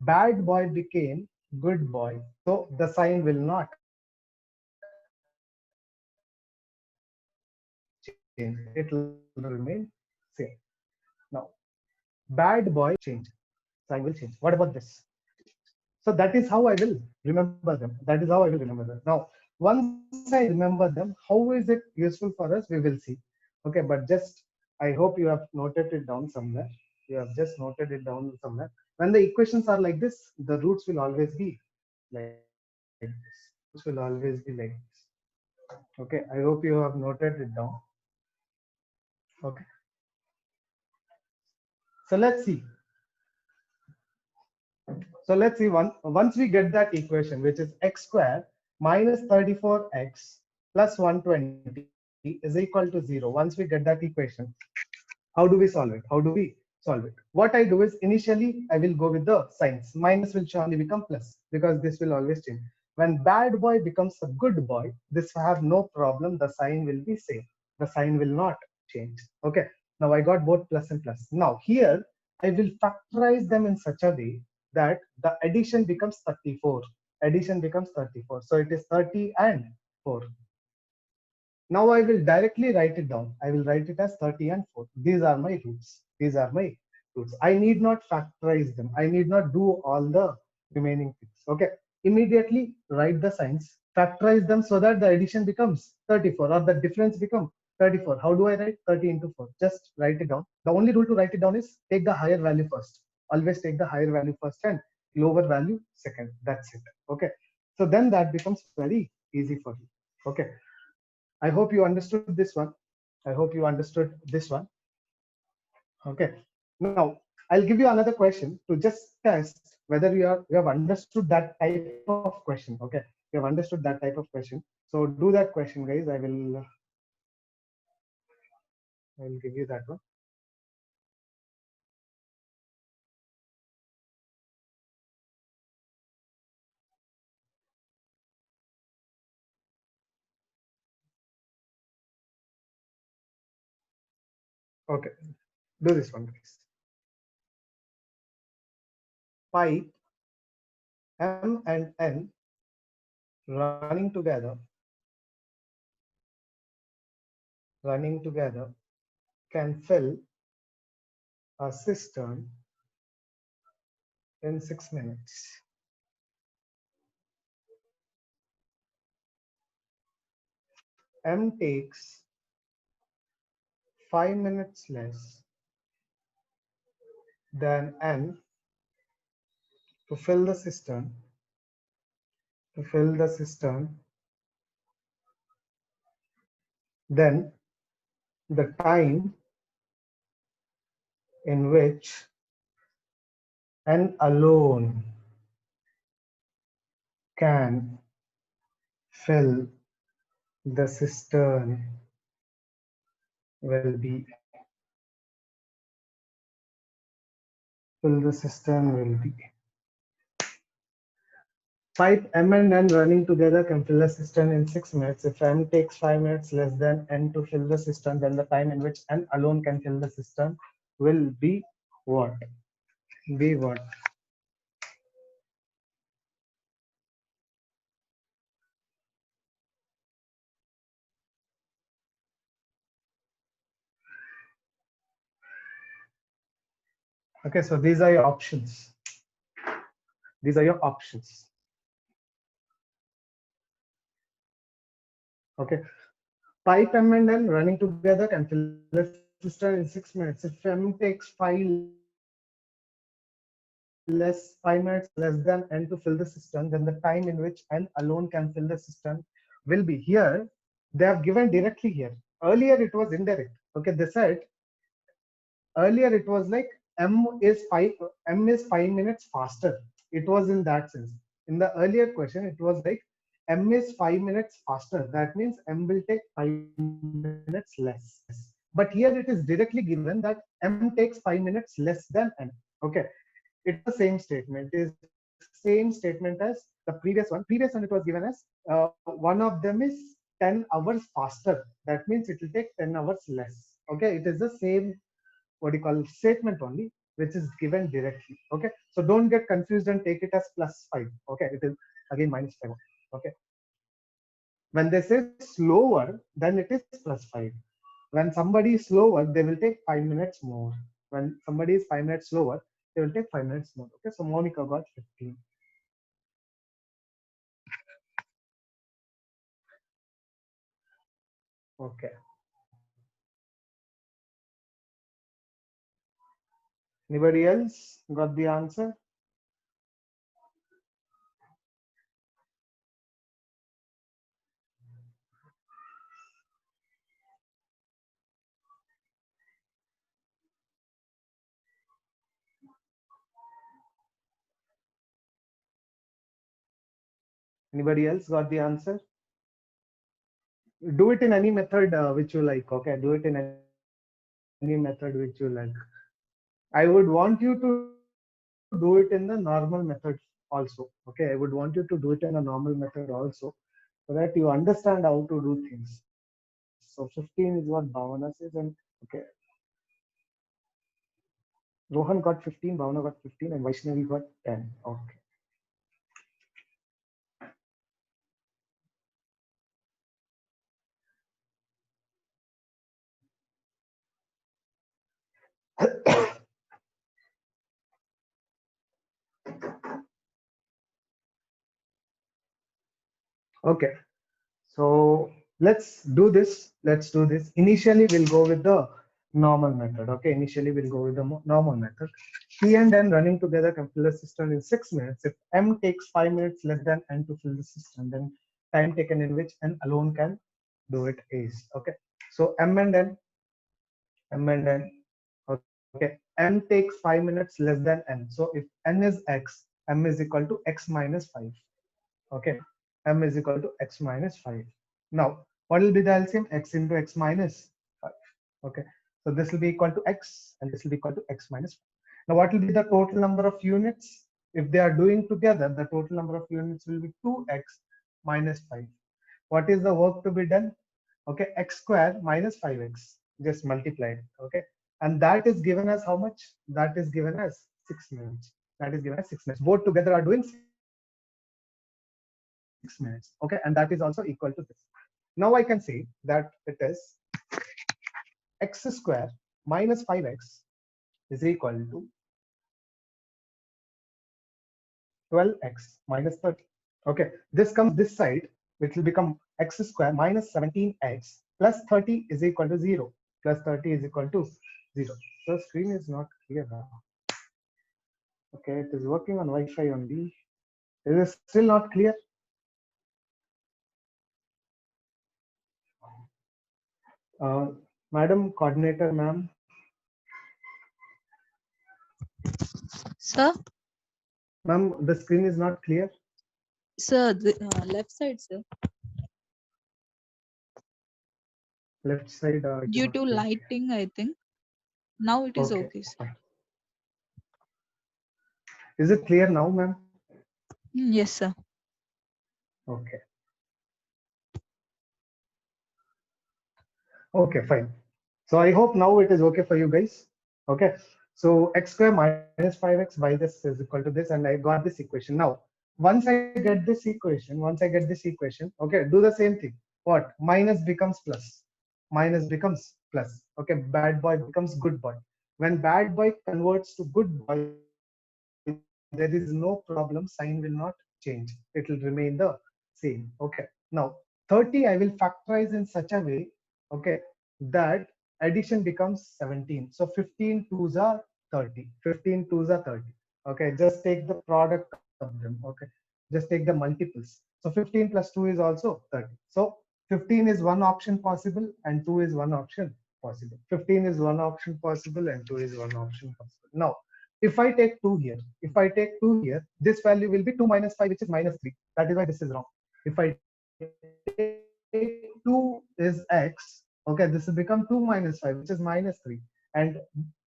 bad boy became good boy. So the sign will not change. It will remain same. Now, bad boy change. Sign will change. What about this? So that is how I will remember them. That is how I will remember them. Now, once I remember them, how is it useful for us? We will see. Okay, but just I hope you have noted it down somewhere. You have just noted it down somewhere. When the equations are like this, the roots will always be like this. Roots will always be like this. Okay, I hope you have noted it down. Okay, so let's see. So let's see, once we get that equation, which is x squared minus 34x plus 120 is equal to 0. Once we get that equation, how do we solve it? How do we solve it? What I do is initially I will go with the signs. Minus will surely become plus because this will always change. When bad boy becomes a good boy, this have no problem. The sign will be same. The sign will not change. Okay. Now I got both plus and plus. Now here I will factorize them in such a way that the addition becomes 34. Addition becomes 34. So it is 30 and 4. Now I will directly write it down. I will write it as 30 and 4. These are my roots. These are my roots. I need not factorize them. I need not do all the remaining things. Okay. Immediately write the signs, factorize them so that the addition becomes 34 or the difference becomes 34. How do I write 30 into 4? Just write it down. The only rule to write it down is take the higher value first. Always take the higher value first and lower value second. That's it. Okay. So then that becomes very easy for you. Okay. I hope you understood this one. I hope you understood this one. Okay. Now I'll give you another question to just test whether you have understood that type of question. Okay. You have understood that type of question. So do that question, guys. I will give you that one. Okay. Do this one, guys. Pipe M and N running together can fill a cistern in 6 minutes. M takes 5 minutes less than N to fill the cistern. To fill the cistern, then the time in which N alone can fill the cistern will be pipe M and N running together can fill a cistern in 6 minutes. If M takes 5 minutes less than N to fill the cistern, then the time in which N alone can fill the cistern will be what? Be what? Okay, so these are your options. These are your options. Okay. Pipe M and N running together can fill the cistern in 6 minutes. If M takes 5 minutes less than N to fill the cistern, then the time in which N alone can fill the cistern will be. Here they have given directly here. Earlier it was indirect. Okay, they said earlier it was like M is 5 minutes faster. It was in that sense. In the earlier question, it was like M is 5 minutes faster. That means M will take 5 minutes less. But here it is directly given that M takes 5 minutes less than N. Okay, it's the same statement. It is same statement as the previous one. Previous one it was given as one of them is 10 hours faster. That means it will take 10 hours less. Okay, it is the same what you call statement only, which is given directly. Okay, so don't get confused and take it as +5. Okay, it is again -5. Okay, when they say slower, then it is +5. When somebody is slower, they will take 5 minutes more. When somebody is 5 minutes slower, they will take 5 minutes more. Okay, so Monica got 15. Okay. Anybody else got the answer? Anybody else got the answer? Do it in any method which you like. Okay, do it in any method which you like. I would want you to do it in the normal method also. Okay, I would want you to do it in a normal method also, so that you understand how to do things. So 15 is what Bhavana says, and okay, Rohan got 15, Bhavana got 15, and Vaishnavi got 10. Okay. Okay. So let's do this. Let's do this. Initially, we'll go with the normal method. Okay. Initially, we'll go with the normal method. P and N running together can fill the cistern in 6 minutes. If M takes 5 minutes less than N to fill the cistern, then time taken in which N alone can do it is. Okay. So M and N. Okay. M takes 5 minutes less than N. So if N is X, M is equal to X minus 5. Okay, M is equal to X minus 5. Now, what will be the LCM? X into X minus 5. Okay, so this will be equal to X and this will be equal to X minus 5. Now, what will be the total number of units? If they are doing together, the total number of units will be 2X minus 5. What is the work to be done? Okay, X square minus 5X, just multiplied. Okay, and that is given as how much? That is given as 6 minutes. That is given as 6 minutes. Both together are doing 6 minutes. Okay, and that is also equal to this. Now I can say that it is x square minus 5x is equal to 12x minus 30. Okay, this comes this side, which will become x square minus 17x plus 30 is equal to 0. Plus 30 is equal to 0. The screen is not clear now. Okay, it is working on Wi-Fi only. Is it still not clear? Uh, Madam Coordinator, ma'am. Sir, Ma'am, the screen is not clear. sir, the left side, sir. Left side, it is Due not to clear. lighting, I think. Now it is Okay, okay, sir. fine. Is it clear now, ma'am? Yes, sir. Okay. Okay, fine. So I hope now it is okay for you guys. Okay. So x square minus 5x by this is equal to this, and I got this equation. Now, once I get this equation, okay, do the same thing. What? Minus becomes plus. Minus becomes plus. Okay, bad boy becomes good boy. When bad boy converts to good boy, there is no problem. Sign will not change. It will remain the same. Okay. Now, 30 I will factorize in such a way, okay, that addition becomes 17. So 15 twos are 30. 15 twos are 30. Okay, just take the product of them. Okay, just take the multiples. So 15 plus 2 is also 30. So 15 is one option possible and 2 is one option possible. 15 is one option possible and 2 is one option possible. Now, if I take 2 here, this value will be 2 minus 5, which is minus 3. That is why this is wrong. If I take 2 is x, okay, this will become 2 minus 5, which is minus 3. And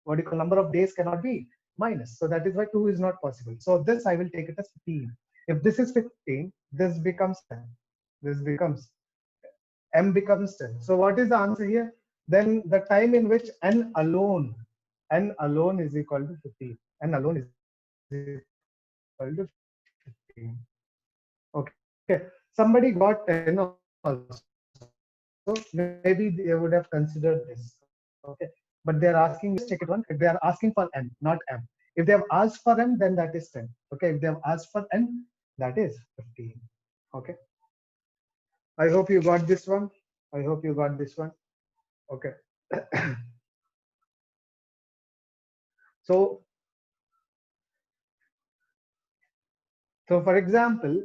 what you call number of days cannot be minus. So that is why 2 is not possible. So this I will take it as 15. If this is 15, this becomes 10. This becomes m becomes 10. So what is the answer here? Then the time in which n alone is equal to 15. N alone is equal to 15. Okay. Somebody got 10 also. Maybe they would have considered this. Okay. But somebody got 10 also. but they're asking, just take it one, they are asking for n, not m. If they have asked for m, then that is 10. Okay, if they have asked for n, that is 15. Okay. I hope you got this one. I hope you got this one. Okay. So, for example,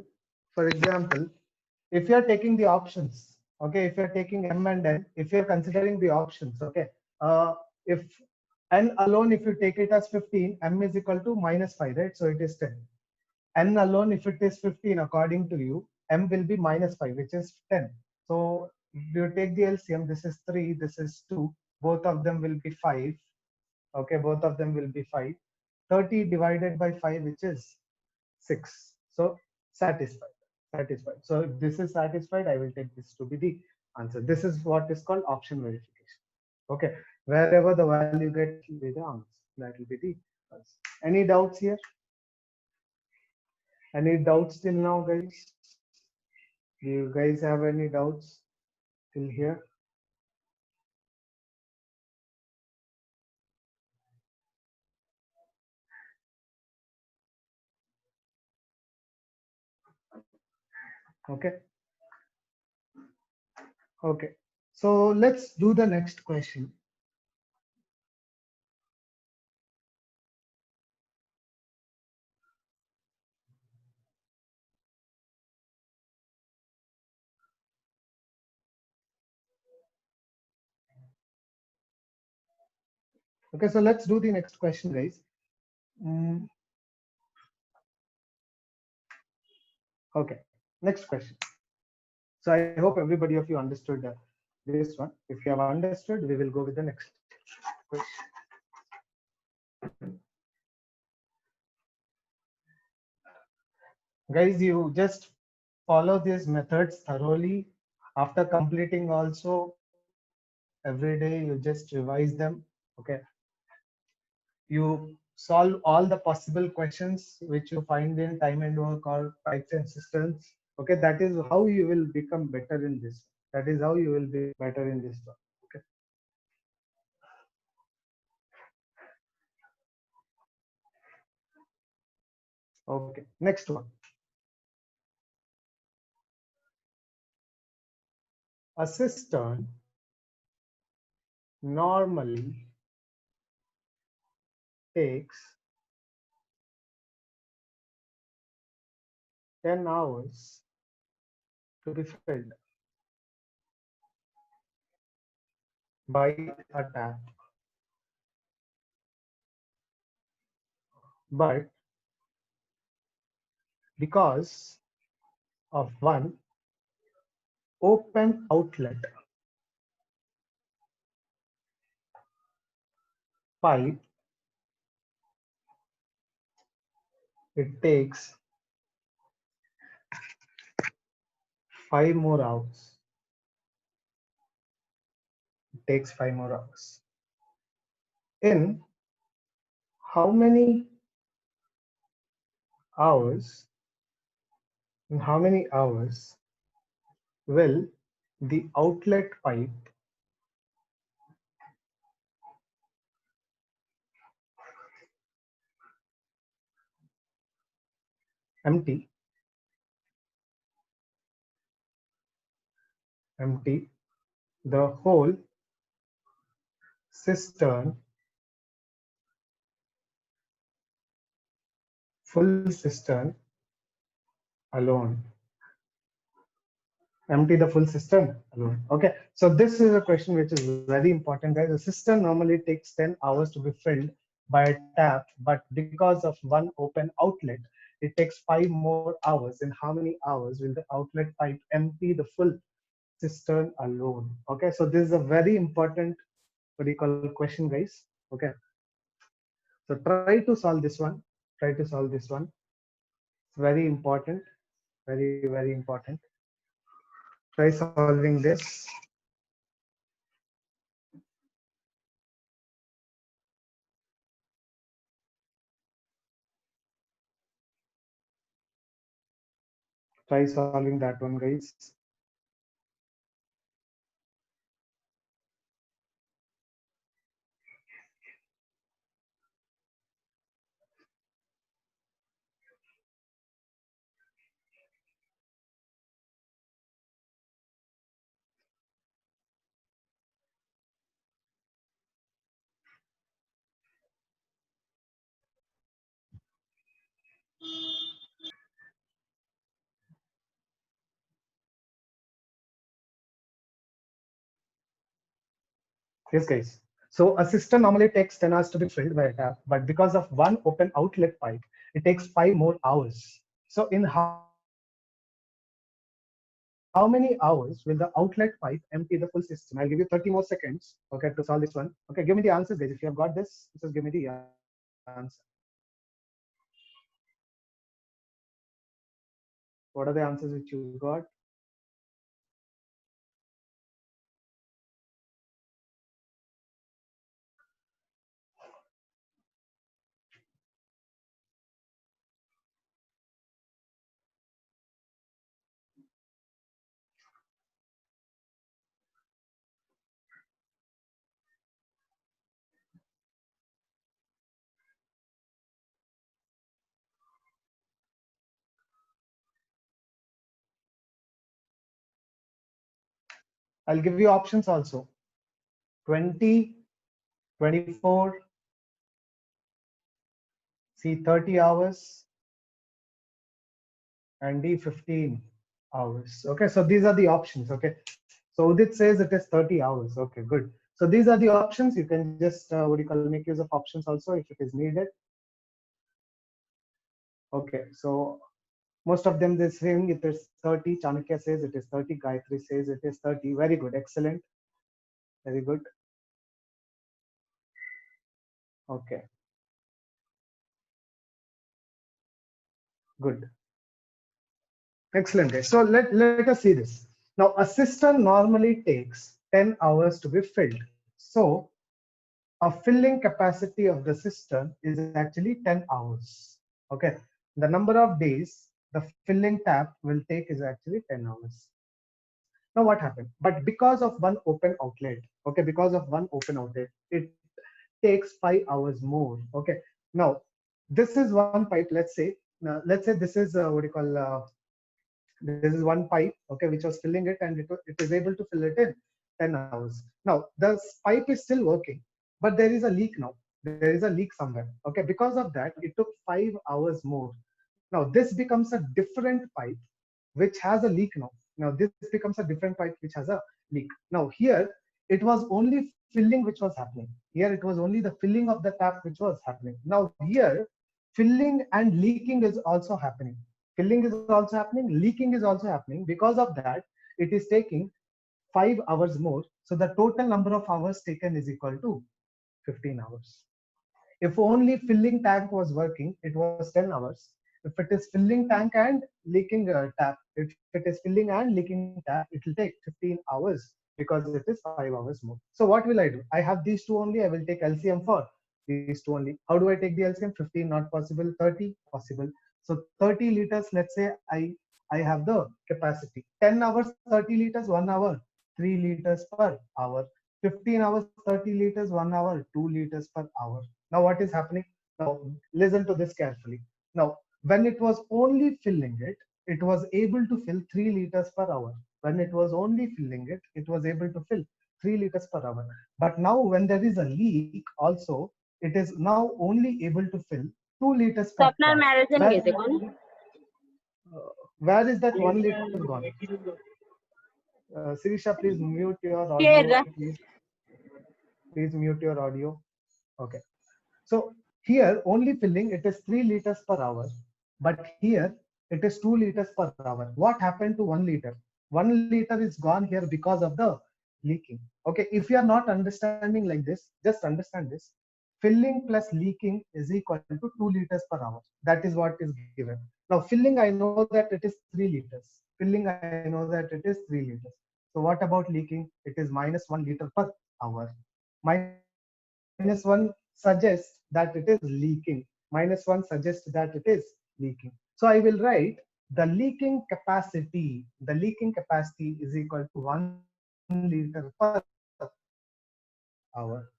if you are taking the options, okay, if you're taking m and n, if you're considering the options, okay, if n alone, if you take it as 15, m is equal to -5, right? So it is 10. N alone, if it is 15, according to you, m will be -5, which is 10. So you take the LCM, this is 3, this is 2, both of them will be 5. Okay, both of them will be 5. 30 divided by 5, which is 6. So satisfied, satisfied. So if this is satisfied, I will take this to be the answer. This is what is called option verification. Okay, wherever the value gets will be the answer. That will be the answer. Any doubts here? Any doubts till now, guys? Do you guys have any doubts till here? Okay. Okay. So let's do the next question. Okay, so let's do the next question, guys. Mm, okay, next question. So I hope everybody of you understood this one. If you have understood, we will go with the next question. Guys, you just follow these methods thoroughly. After completing also, every day you just revise them. Okay. You solve all the possible questions which you find in time and work or pipes and systems. Okay, that is how you will become better in this. That is how you will be better in this one. Okay. Okay. Next one. A cistern normally takes 10 hours to be filled by a tap. But because of one open outlet pipe, it takes 5 more hours. It takes 5 more hours. In how many hours? In how many hours will the outlet pipe empty the whole cistern, full cistern alone? Empty the full cistern alone. Okay, so this is a question which is very important, guys. A cistern normally takes 10 hours to be filled by a tap, but because of one open outlet, it takes 5 more hours. In how many hours will the outlet pipe empty the full cistern alone? Okay, so this is a very important, what do you call, question, guys. Okay, so try to solve this one. Try to solve this one. It's very important, very important. Try solving this. Try solving that one, guys. Yes, guys. So a system normally takes 10 hours to be filled by a tap, but because of one open outlet pipe, it takes 5 more hours. So in how many hours will the outlet pipe empty the full system? I'll give you 30 more seconds, okay, to solve this one. Okay, give me the answers, guys. If you have got this, just give me the answer. What are the answers which you got? I'll give you options also. 20, 24, C 30 hours, and D 15 hours. Okay, so these are the options. Okay, so Udit says it is 30 hours. Okay, good. So these are the options. You can just what do you call, make use of options also if it is needed. Okay, so most of them they're saying it is 30. Chanakya says it is 30. Gayatri says it is 30. Very good, excellent, very good. Okay, good, excellent, guys. So let us see this. Now, a system normally takes 10 hours to be filled. So a filling capacity of the system is actually 10 hours. Okay, the number of days the filling tap will take is actually 10 hours. Now what happened? But because of one open outlet, okay, because of one open outlet, it takes 5 hours more. Okay, now this is one pipe. Let's say this is what do you call? This is one pipe, okay, which was filling it, and it is able to fill it in 10 hours. Now the pipe is still working, but there is a leak now. There is a leak somewhere. Okay, because of that, it took 5 hours more. Now this becomes a different pipe which has a leak now. Now this becomes a different pipe which has a leak. Now here it was only filling which was happening. Here it was only the filling of the tap which was happening. Now here filling and leaking is also happening. Filling is also happening, leaking is also happening. Because of that, it is taking 5 hours more. So the total number of hours taken is equal to 15 hours. If only filling tank was working, it was 10 hours. If it is filling tank and leaking tap, if it is filling and leaking tap, it will take 15 hours because it is 5 hours more. So what will I do? I have these two only. I will take LCM for these two only. How do I take the LCM? 15 not possible, 30 possible. So 30 liters, let's say I have the capacity. 10 hours, 30 liters, 1 hour, 3 liters per hour. 15 hours, 30 liters, 1 hour, 2 liters per hour. Now what is happening? Now listen to this carefully. Now when it was only filling it, it was able to fill 3 liters per hour. When it was only filling it was able to fill 3 liters per hour. But now when there is a leak also, it is now only able to fill 2 liters तो per अपना tap. Marathon Where, कैसे कौन where is that 1 liter gone? Sirisha, please mute your share audio. Please mute your audio. Okay. So here only filling it is 3 liters per hour, but here it is 2 liters per hour. What happened to 1 liter? 1 liter is gone here because of the leaking. Okay, if you are not understanding like this, just understand this. Filling plus leaking is equal to 2 liters per hour. That is what is given. Now filling, I know that it is 3 liters. Filling, I know that it is 3 liters. So what about leaking? It is minus 1 liter per hour. Minus 1 suggests that it is leaking. Minus 1 suggests that it is leaking. So I will write the leaking capacity is equal to 1 liter per hour.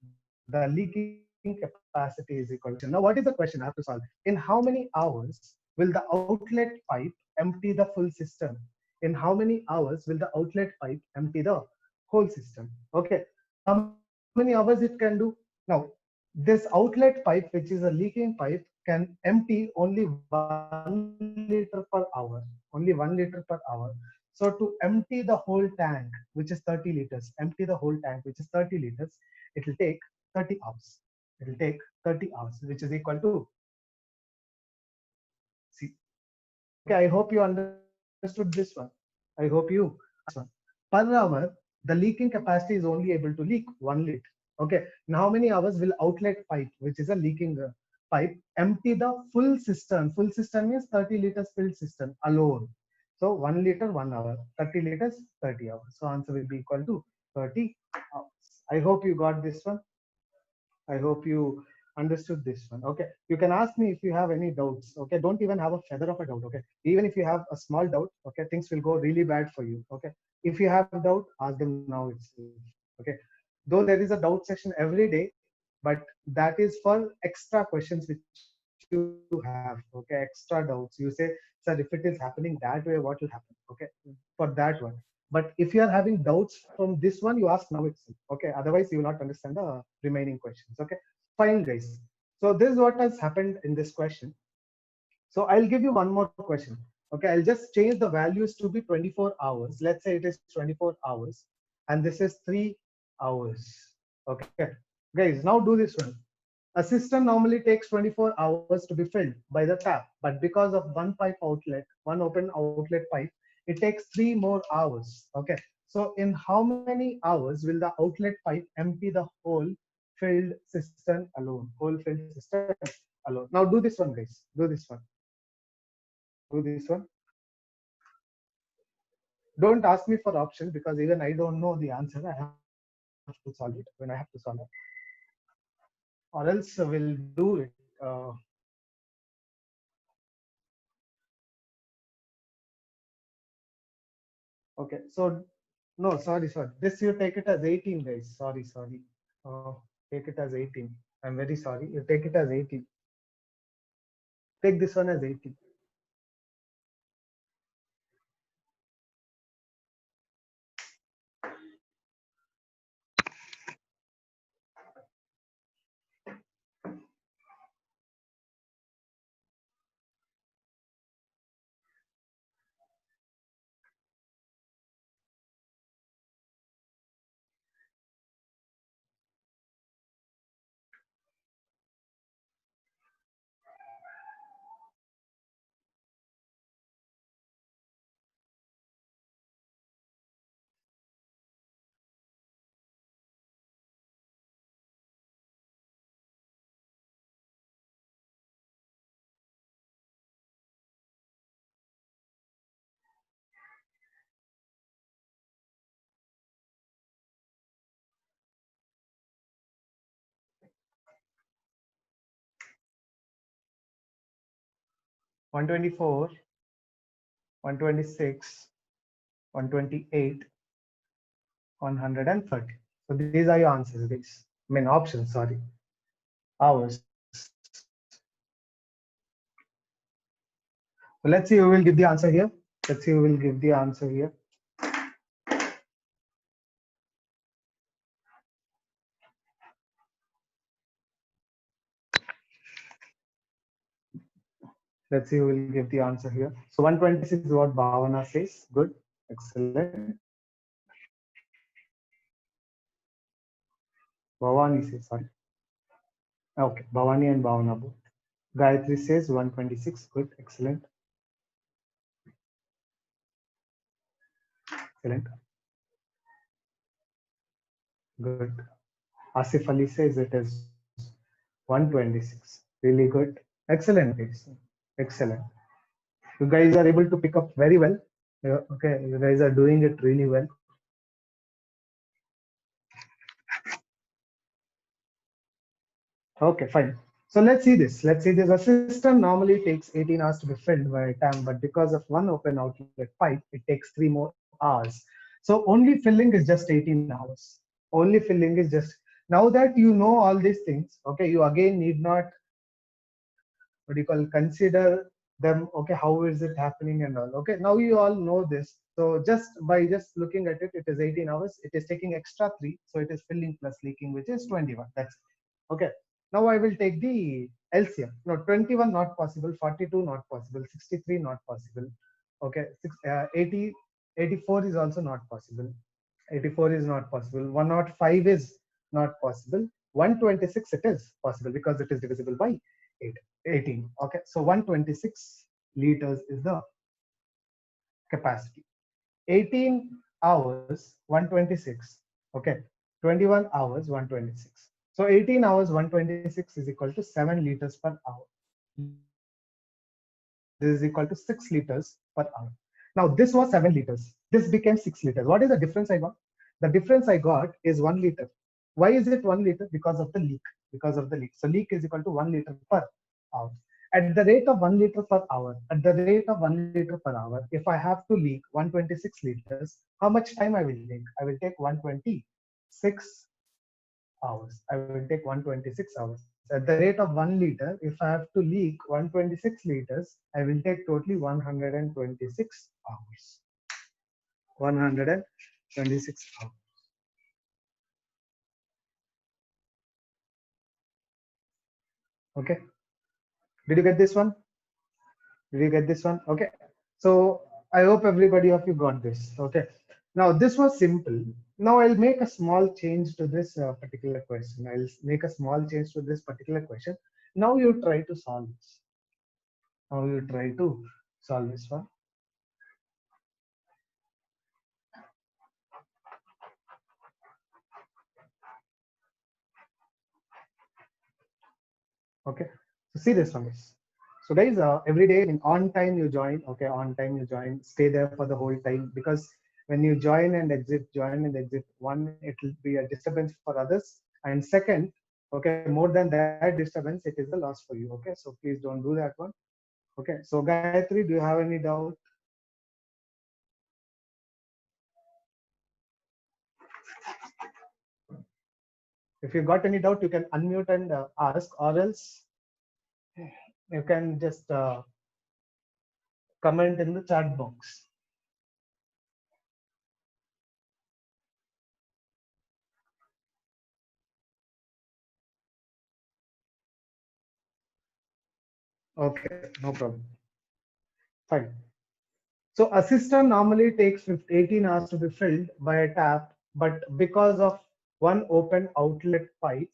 The leaking capacity is equal to. Now, what is the question I have to solve? In how many hours will the outlet pipe empty the full system? In how many hours will the outlet pipe empty the whole system? Okay. Now, how many hours it can do? Now, this outlet pipe, which is a leaking pipe, can empty only 1 liter per hour. Only 1 liter per hour. So what will I do? So to empty the whole tank, which is 30 liters, empty the whole tank, which is 30 liters, it will take 30 hours. It will take 30 hours, which is equal to, see, okay, I hope you understood this one. I hope you understood this one. Per hour, the leaking capacity is only able to leak 1 liter. Okay, now how many hours will outlet pipe, which is a leaking pipe, empty the full cistern? Full cistern means 30 liters filled cistern alone. So 1 liter, 1 hour, 30 liters, 30 hours. So answer will be equal to 30 hours. I hope you got this one. I hope you understood this one. Okay. You can ask me if you have any doubts. Okay. Don't even have a feather of a doubt. Okay. Even if you have a small doubt, okay, things will go really bad for you. Okay. If you have doubt, ask them now itself. Okay. Though there is a doubt section every day, but that is for extra questions which you have. Okay. Extra doubts. You say, sir, if it is happening that way, what will happen? Okay. For that one. But if you are having doubts from this one, you ask now itself. Okay. Otherwise, you will not understand the remaining questions. Okay. Fine, guys. So this is what has happened in this question. So I'll give you one more question. Okay, I'll just change the values to be 24 hours. Let's say it is 24 hours, and this is 3 hours. Okay, guys, now do this one. A system normally takes 24 hours to be filled by the tap, but because of one pipe outlet, one open outlet pipe, it takes 3 more hours. Okay, so in how many hours will the outlet pipe empty the whole filled cistern alone? Whole filled cistern alone. Now do this one, guys. Do this one. Do this one. Don't ask me for options because even I don't know the answer. I have to solve it when I have to solve it, or else we'll do it. Okay, so no, sorry. This you take it as 18, guys. Sorry. Take it as 18. I'm very sorry. You take it as 18. Take this one as 18. One 124, 126, 128, 130. So these are your answers, guys. I mean options, sorry. Hours. So let's see who will give the answer here. Let's see who will give the answer here. Let's see who will give the answer here. So 126 is what Bhavana says. Good. Excellent. Bhavani says, sorry. Okay. Bhavani and Bhavana both. Gayatri says 126. Good. Excellent. Excellent. Good. Asif Ali says it is 126. Really good. Excellent, guys. Excellent. You guys are able to pick up very well. Yeah, okay. You guys are doing it really well. Okay, fine. So let's see this. Let's see this. A system normally takes 18 hours to be filled by a time, but because of one open outlet pipe, it takes 3 more hours. So only filling is just 18 hours. Only filling is just, now that you know all these things, okay, you again need not, what do you call, consider them. Okay, how is it happening and all. Okay, now you all know this. So just by just looking at it, it is 18 hours. It is taking extra 3. So it is filling plus leaking, which is 21. That's it. Okay. Now I will take the LCM. No, 21 not possible, 42 not possible, 63 not possible. Okay, 80 84 is also not possible. 84 is not possible. 105 is not possible. 126 it is possible because it is divisible by 8, 18. Okay, so 126 liters is the capacity. 18 hours 126. Okay, 21 hours 126. So 18 hours 126 is equal to 7 liters per hour. This is equal to 6 liters per hour. Now this was 7 liters. This became 6 liters. What is the difference I got? The difference I got is 1 liter. Why is it 1 liter? Because of the leak. Because of the leak. So leak is equal to 1 liter per hour. At the rate of 1 liter per hour, at the rate of 1 liter per hour, if I have to leak 126 liters, how much time I will take? I will take 126 hours. I will take 126 hours. At the rate of 1 liter, if I have to leak 126 liters, I will take totally 126 hours. 126 hours. Okay. Did you get this one? Did you get this one? Okay. So I hope everybody of you got this. Okay. Now this was simple. Now I'll make a small change to this particular question. I'll make a small change to this particular question. Now you try to solve this. Now you try to solve this one. Okay, so see this one is. So guys, every day in on time you join. Okay, on time you join. Stay there for the whole time because when you join and exit, one, it will be a disturbance for others, and second, okay, more than that disturbance, it is a loss for you. Okay, so please don't do that one. Okay, so Gayatri, do you have any doubt? If you got any doubt, you can unmute and ask, or else you can just comment in the chat box. Okay, no problem. Fine. So a cistern normally takes 18 hours to be filled by a tap, but because of one open outlet pipe,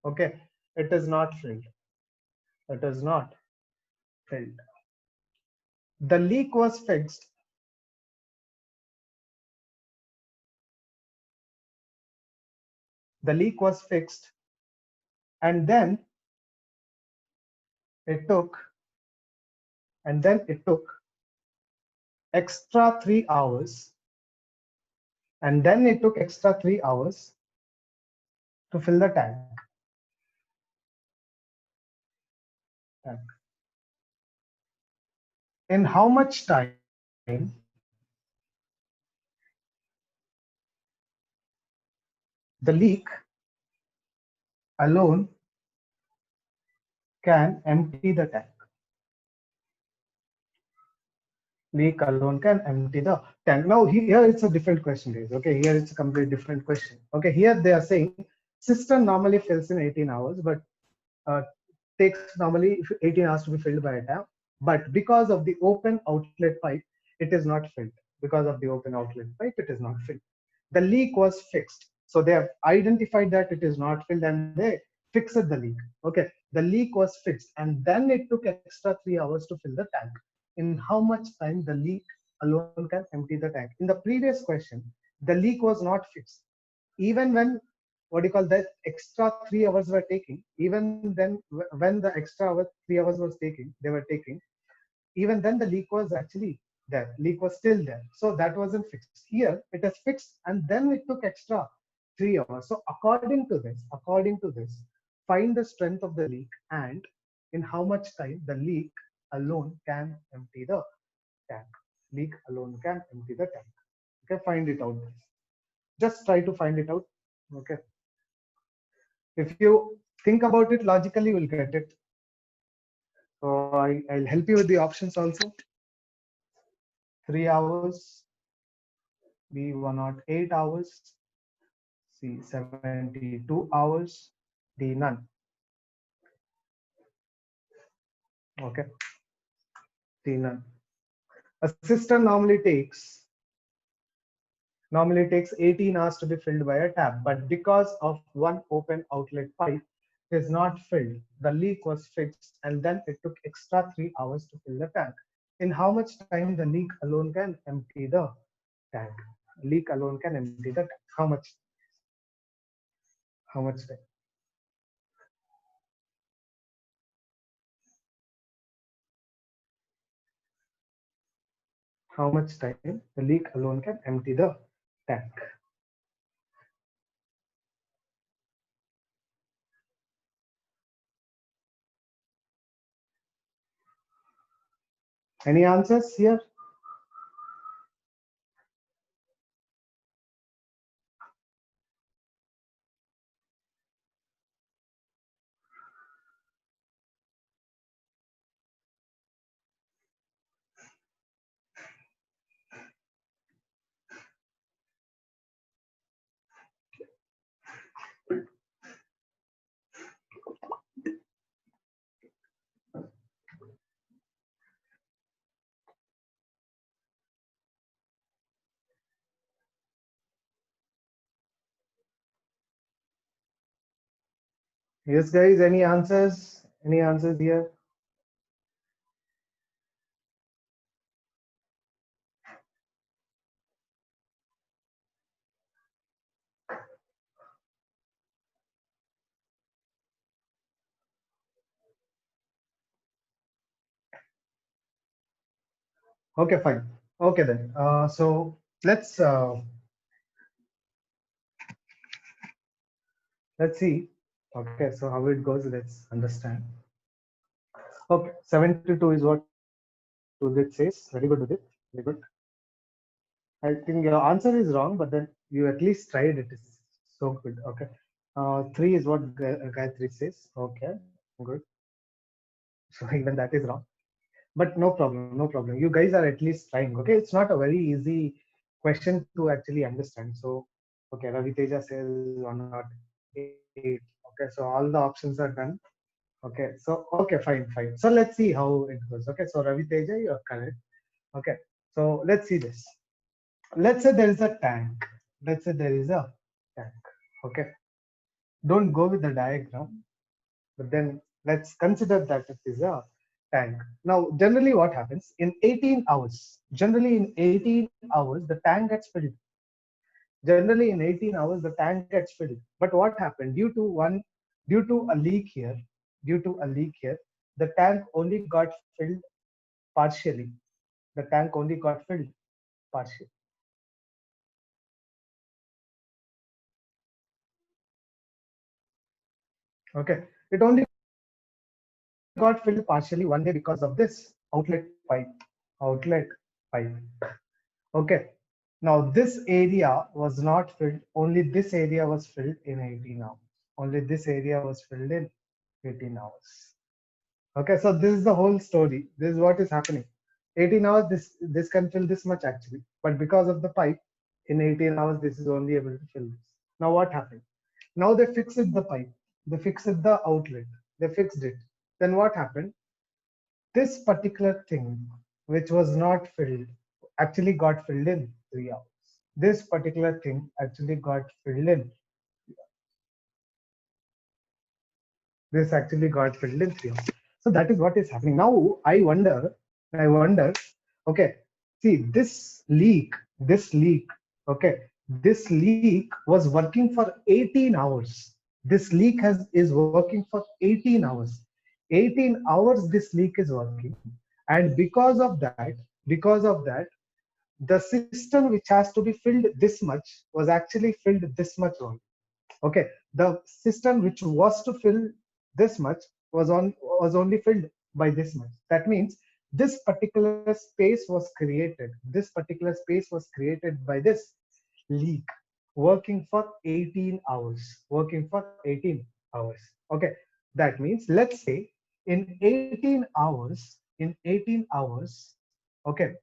okay, it is not filled. It is not filled. The leak was fixed. The leak was fixed, and then it took, extra 3 hours, and then it took extra 3 hours to fill the tank. In how much time the leak alone can empty the tank? Leak alone can empty the tank. Now here it's a different question, guys. Okay, here it's a completely different question. Okay, here they are saying cistern normally fills in 18 hours, but takes normally 18 hours to be filled by a tap. But because of the open outlet pipe, it is not filled. Because of the open outlet pipe, it is not filled. The leak was fixed. So they have identified that it is not filled and they fixed the leak. Okay, the leak was fixed and then it took extra 3 hours to fill the tank. In how much time the leak alone can empty the tank? In the previous question, the leak was not fixed. Even when what do you call that extra 3 hours were taking, even then when the extra 3 hours was taking, they were taking, even then the leak was actually there. Leak was still there. So that wasn't fixed. Here it is fixed and then it took extra 3 hours. So according to this, find the strength of the leak and in how much time the leak alone can empty the tank. Leak alone can empty the tank. Okay, find it out. Just try to find it out. Okay. If you think about it logically, you will get it. So I'll help you with the options also. 3 hours, B 108 hours, C 72 hours, D none. Okay, D none. A system normally takes Normally it takes 18 hours to be filled by a tap, but because of one open outlet pipe is not filled, the leak was fixed, and then it took extra 3 hours to fill the tank. In how much time the leak alone can empty the tank? Leak alone can empty the tank. How much? How much time? How much time the leak alone can empty the tank? Any answers here? Yes, guys, any answers? Any answers here? Okay, fine. Okay then. So let's see. Okay, so how it goes, let's understand. Okay, 72 is what Udit says. Very good, Udit. Very good. I think your answer is wrong, but then you at least tried it. It's so good. Okay. 3 is what Gayatri says. Okay, good. So even that is wrong. But no problem, no problem. You guys are at least trying. Okay, it's not a very easy question to actually understand. So, okay, Ravi Teja says 108. Okay, so all the options are done. Okay, so okay, fine. So let's see how it goes. Okay, so Ravi Teja, you're correct. Okay, so let's see this. Let's say there is a tank. Let's say there is a tank. Okay, don't go with the diagram, but then let's consider that it is a tank. Now, generally what happens in 18 hours, generally in 18 hours, the tank gets filled. Generally in 18 hours, the tank gets filled. But what happened due to a leak here, the tank only got filled partially. The tank only got filled partially. Okay. It only got filled partially one day because of this pipe. Outlet pipe. Okay. Now this area was not filled. Only this area was filled in 18 hours. Only this area was filled in 18 hours. Okay, so this is the whole story. This is what is happening. 18 hours, this can fill this much actually, but because of the pipe, in 18 hours, this is only able to fill this. Now what happened? Now they fixed the pipe, they fixed the outlet, they fixed it. Then what happened? This particular thing, which was not filled, actually got filled in 3 hours. This particular thing actually got filled in. This actually got filled in 3 hours. So that is what is happening. Now I wonder, okay, see this leak, okay, this leak was working for 18 hours. This leak is working for 18 hours. 18 hours this leak is working. And because of that, the system which has to be filled this much was actually filled this much only. Okay, the system which was to fill this much was only filled by this much. That means this particular space was created. This particular space was created by this leak working for 18 hours. Working for 18 hours. Okay, that means let's say in 18 hours, okay,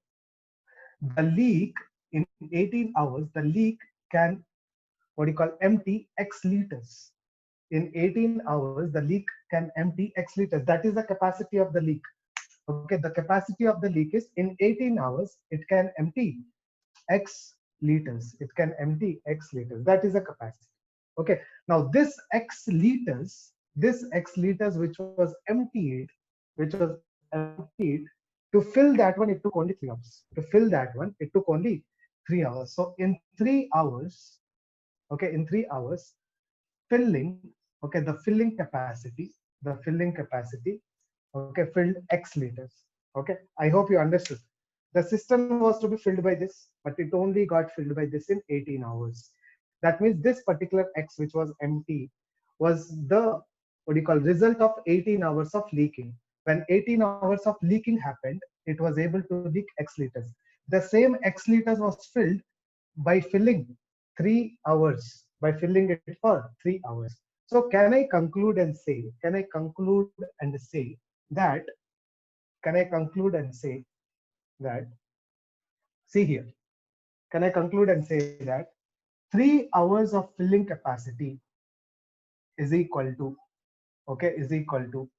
the leak in 18 hours, the leak can what do you call empty X liters. In 18 hours, the leak can empty X liters. That is the capacity of the leak. Okay, the capacity of the leak is in 18 hours, it can empty X liters. It can empty X liters. That is a capacity. Okay. Now this X liters which was emptied, to fill that one, it took only 3 hours. To fill that one, it took only 3 hours. So in 3 hours, okay, in 3 hours, filling, okay, the filling capacity, okay, filled X liters. Okay, I hope you understood. The system was to be filled by this, but it only got filled by this in 18 hours. That means this particular X, which was empty, was the, what do you call, result of 18 hours of leaking. When 18 hours of leaking happened, it was able to leak X liters. The same X liters was filled by filling 3 hours, by filling it for 3 hours. So can I conclude and say that, can I conclude and say that, see here, can I conclude and say that 3 hours of filling capacity is equal to, okay, is equal to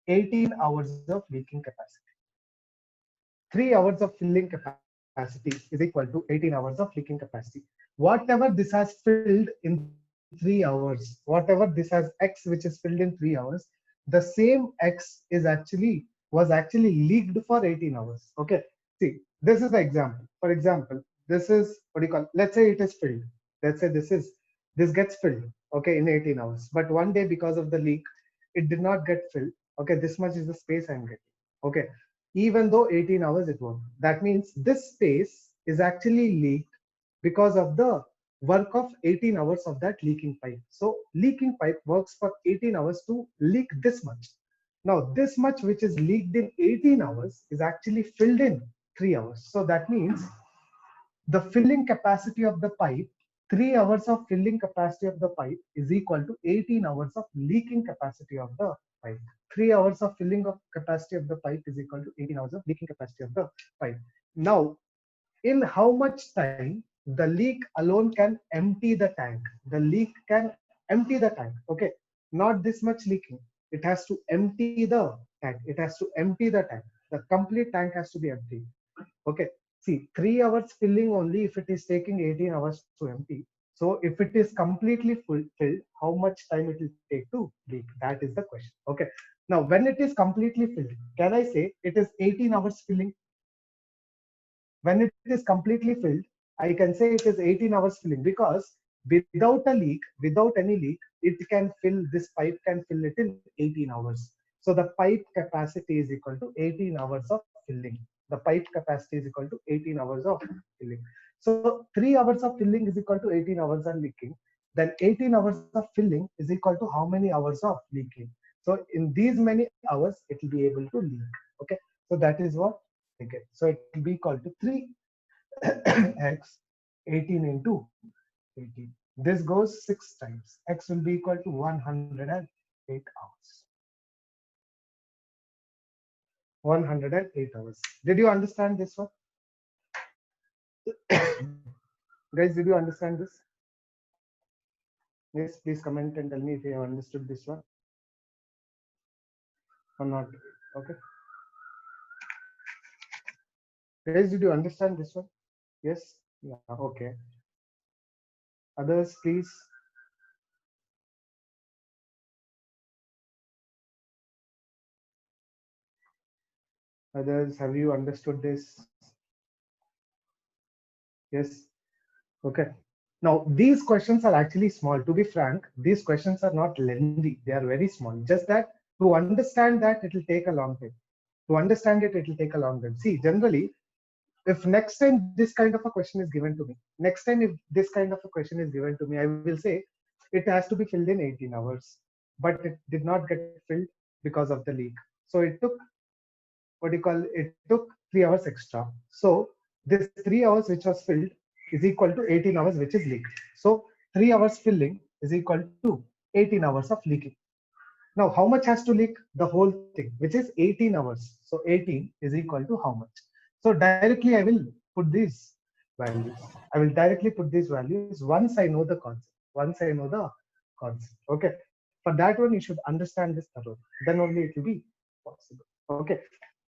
18 hours of leaking capacity. 3 hours of filling capacity is equal to 18 hours of leaking capacity. Whatever this has filled in 3 hours, whatever this has X which is filled in 3 hours, the same X is was actually leaked for 18 hours. Okay. See, this is the example. For example, this is, what do you call, let's say it is filled. Let's say this gets filled, okay, in 18 hours. But one day, because of the leak, it did not get filled. Okay, this much is the space I'm getting. Okay, even though 18 hours it won't. That means this space is actually leaked because of the work of 18 hours of that leaking pipe. So leaking pipe works for 18 hours to leak this much. Now this much which is leaked in 18 hours is actually filled in 3 hours. So that means the filling capacity of the pipe, 3 hours of filling capacity of the pipe is equal to 18 hours of leaking capacity of the pipe. 3 hours of filling of capacity of the pipe is equal to 18 hours of leaking capacity of the pipe. Now, in how much time the leak alone can empty the tank? The leak can empty the tank. Okay, not this much leaking. It has to empty the tank. It has to empty the tank. The complete tank has to be empty. Okay, see, 3 hours filling only if it is taking 18 hours to empty. So if it is completely filled, how much time it will take to leak? That is the question. Okay, now when it is completely filled, can I say it is 18 hours filling? When it is completely filled, I can say it is 18 hours filling, because without a leak, without any leak, it can fill, this pipe can fill it in 18 hours. So the pipe capacity is equal to 18 hours of filling. The pipe capacity is equal to 18 hours of filling. So 3 hours of filling is equal to 18 hours of leaking. Then 18 hours of filling is equal to how many hours of leaking? So in these many hours, it will be able to leak. Okay. So that is what I get. So it will be equal to 3x 18 into 18. This goes 6 times. X will be equal to 108 hours. 108 hours. Did you understand this one? Guys, did you understand this? Yes, please comment and tell me if you have understood this one or not. Okay. Guys, did you understand this one? Yes? Yeah, okay. Others, please. Others, have you understood this? Yes. Okay. Now, these questions are actually small. To be frank, these questions are not lengthy. They are very small. Just that to understand that, it will take a long time. To understand it, it will take a long time. See, generally, if next time this kind of a question is given to me, next time if this kind of a question is given to me, I will say it has to be filled in 18 hours. But it did not get filled because of the leak. So it took, what do you call, it took 3 hours extra. So this 3 hours which was filled is equal to 18 hours which is leaked. So 3 hours filling is equal to 18 hours of leaking. Now how much has to leak? The whole thing, which is 18 hours. So 18 is equal to how much? So directly I will put these values. I will directly put these values once I know the concept. Once I know the concept. Okay. For that one, you should understand this thoroughly. Then only it will be possible. Okay.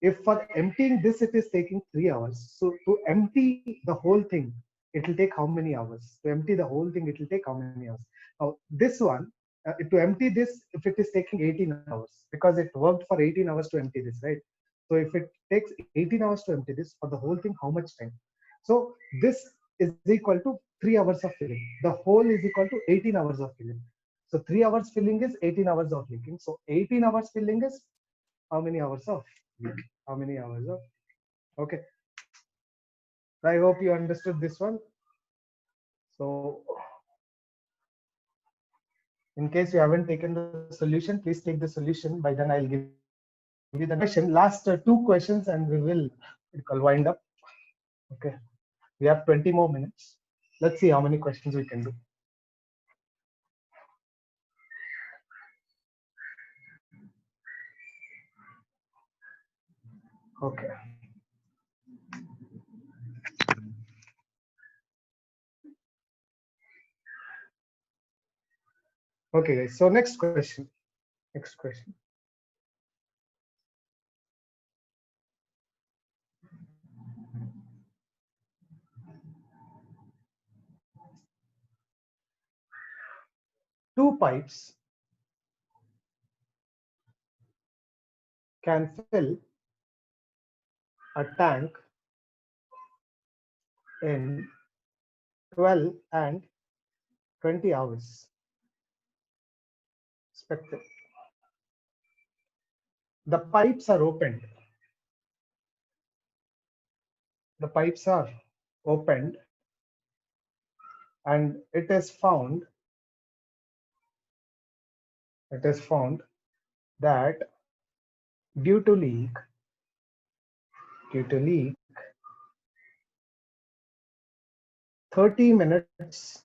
If for emptying this it is taking 3 hours, so to empty the whole thing it will take how many hours? To empty the whole thing, it will take how many hours? Now, this one, to empty this, if it is taking 18 hours, because it worked for 18 hours to empty this, right? So if it takes 18 hours to empty this, for the whole thing, how much time? So this is equal to 3 hours of filling. The whole is equal to 18 hours of filling. So 3 hours filling is 18 hours of leaking. So 18 hours filling is how many hours of leak? How many hours of? Okay. I hope you understood this one. So in case you haven't taken the solution, please take the solution. By then I'll give you the next question. Last two questions and we will wind up. Okay. We have 20 more minutes. Let's see how many questions we can do. Okay. Okay, guys. So next question. Next question. Two pipes can fill a tank in 12 and 20 hours respectively. The pipes are opened. The pipes are opened and it is found that due to leak 30 minutes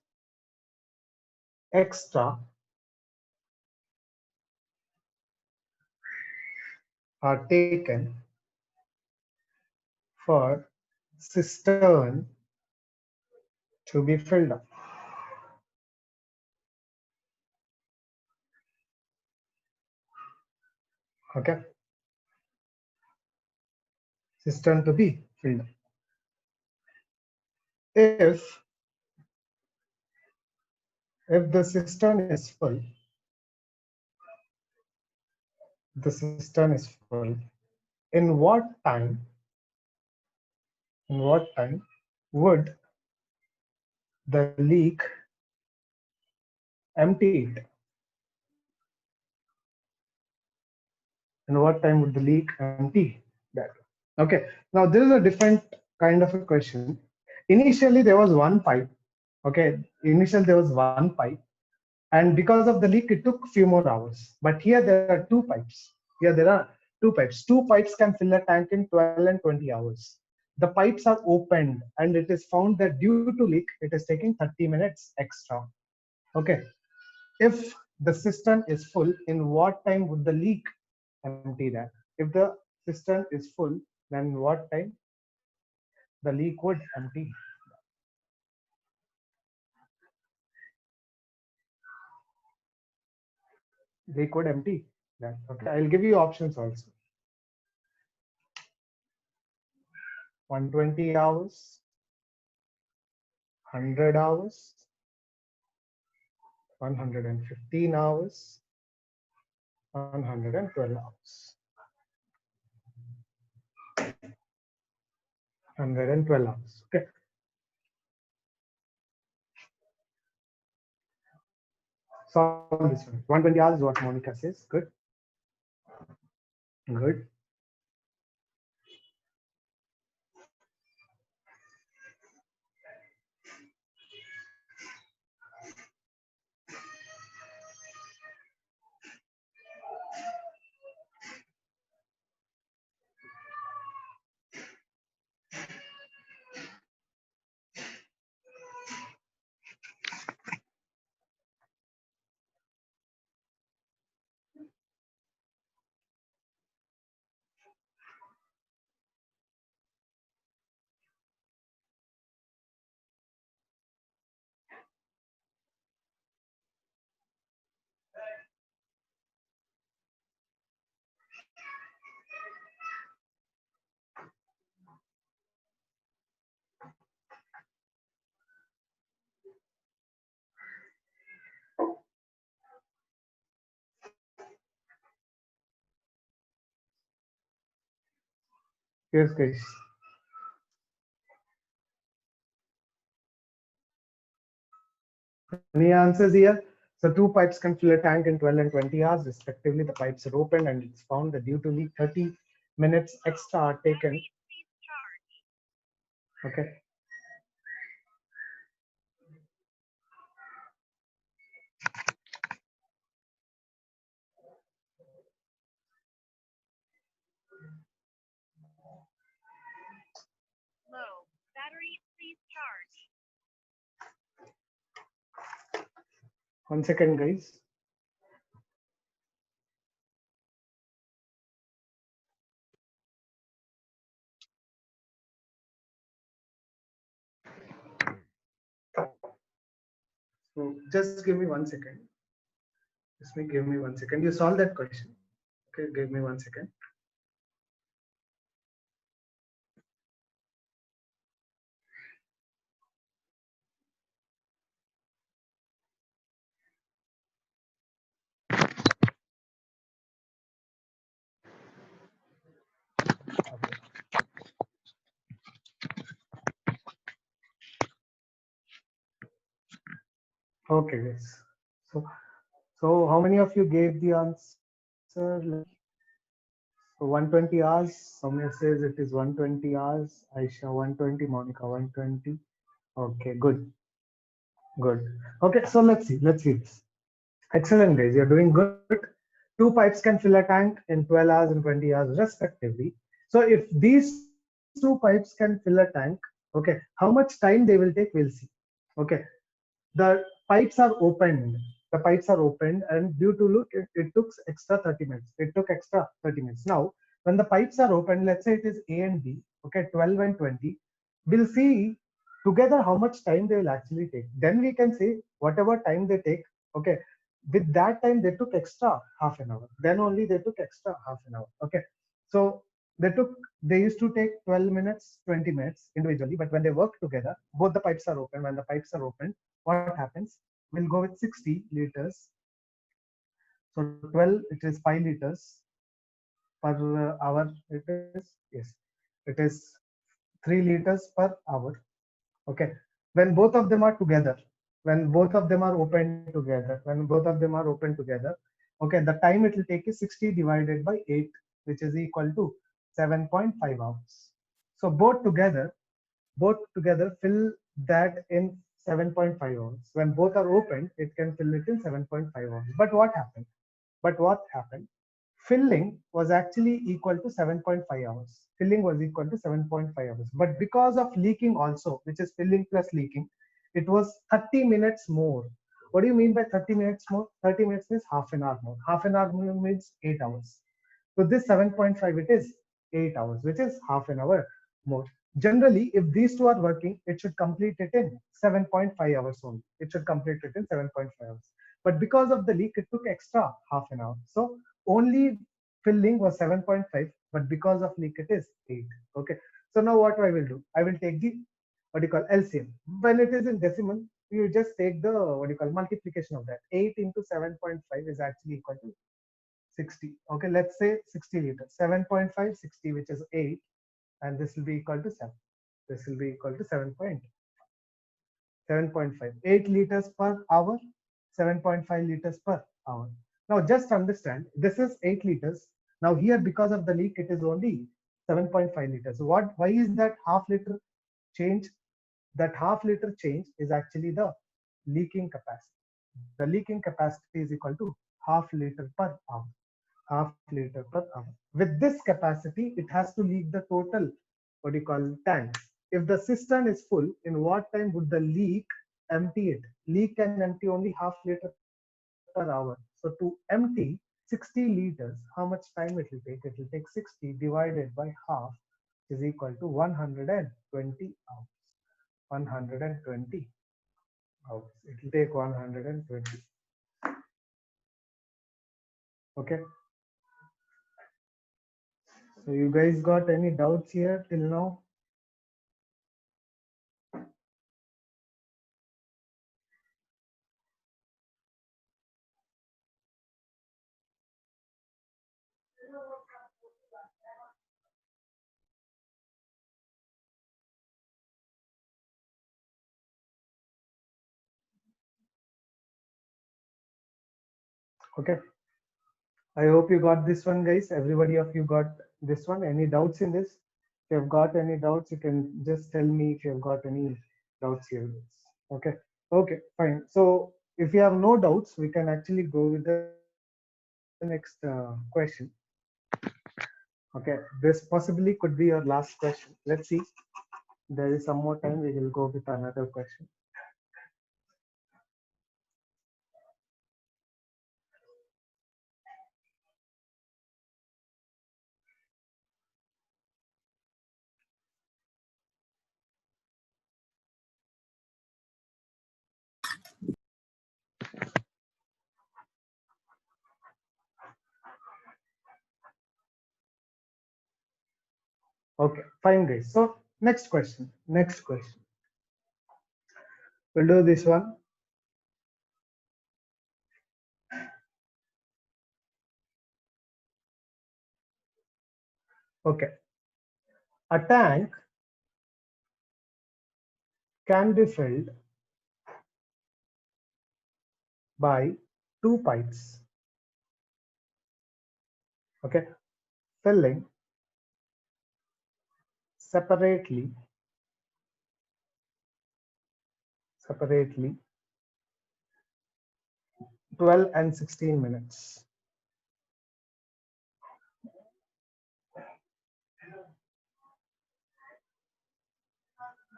extra are taken for cistern to be filled up. Okay. Cistern to be filled up. If the cistern is full, in what time would the leak empty it? In what time would the leak empty that? Okay, now this is a different kind of a question. Initially there was one pipe. Okay, initially there was one pipe, and because of the leak it took few more hours. But here there are two pipes. Here there are two pipes. Two pipes can fill a tank in 12 and 20 hours. The pipes are opened and it is found that due to leak it is taking 30 minutes extra. Okay, if the cistern is full, in what time would the leak empty that? If the cistern is full, then what time the leak would empty? Leak would empty that. Okay, I'll give you options also. 120 hours, 100 hours, 115 hours, 112 hours. 112 hours. Okay. Solve this one. 120 hours is what Monica says. Good. Good. Yes, guys. Any answers here? So two pipes can fill a tank in 12 and 20 hours respectively. The pipes are opened and it's found that due to leak 30 minutes extra are taken. Okay. Low battery, please charge. 1 second, guys. So just give me 1 second. Give me 1 second. You solve that question. Okay, give me 1 second. Okay, guys. So, so how many of you gave the answer? So 120 hours. Soumya says it is 120 hours. Aisha 120. Monica 120. Okay, good, good. Okay, so let's see. Let's see this. Excellent, guys. You're doing good. Two pipes can fill a tank in 12 hours and 20 hours respectively. So if these two pipes can fill a tank, okay, how much time they will take, we'll see. Okay, the pipes are opened. The pipes are opened, and due to look, it took extra 30 minutes. It took extra 30 minutes. Now, when the pipes are open, let's say it is A and B, okay, 12 and 20, we'll see together how much time they will actually take. Then we can say whatever time they take, okay, with that time they took extra half an hour. Then only they took extra half an hour. Okay, so they used to take 12 minutes, 20 minutes individually, but when they work together, both the pipes are open. When the pipes are open, what happens? We'll go with 60 liters. So 12, it is 5 liters per hour. It is, yes, it is 3 liters per hour. Okay. When both of them are together, when both of them are open together, when both of them are open together, okay, the time it will take is 60 divided by 8, which is equal to 7.5 hours. So both together fill that in 7.5 hours. When both are open, it can fill it in 7.5 hours. But what happened? Filling was actually equal to 7.5 hours. Filling was equal to 7.5 hours. But because of leaking also, which is filling plus leaking, it was 30 minutes more. What do you mean by 30 minutes more? 30 minutes means half an hour more. Half an hour more means 8 hours. So this 7.5, it is 8 hours, which is half an hour more. Generally, if these two are working, it should complete it in 7.5 hours only. It should complete it in 7.5 hours. But because of the leak, it took extra half an hour. So only filling was 7.5, but because of leak, it is 8. Okay. So now what I will do? I will take the what you call LCM. When it is in decimal, you just take the what you call multiplication of that. 8 into 7.5 is actually equal to 60. Okay, let's say 60 liters. 7.5, 60, which is 8, and this will be equal to 7. This will be equal to 7.5. 8 liters per hour, 7.5 liters per hour. Now just understand, this is 8 liters. Now here, because of the leak, it is only 7.5 liters. Why is that half liter change? That half liter change is actually the leaking capacity. The leaking capacity is equal to half liter per hour. Half liter per hour. With this capacity, it has to leak the total, what do you call, tank. If the cistern is full, in what time would the leak empty it? Leak can empty only half liter per hour. So to empty 60 liters, how much time it will take? It will take 60 divided by half, is equal to 120 hours. 120 hours. It will take 120. Okay. So you guys got any doubts here till now? Okay, I hope you got this one, guys. Everybody of you got this one. Any doubts in this? If you've got any doubts, you can just tell me if you've got any doubts here. Okay. Okay, fine. So if you have no doubts, we can actually go with the next question. Okay, this possibly could be your last question. Let's see. There is some more time. We will go with another question. Okay, fine, guys. So next question. Next question. We'll do this one. Okay. A tank can be filled by two pipes. Okay. Filling separately 12 and 16 minutes.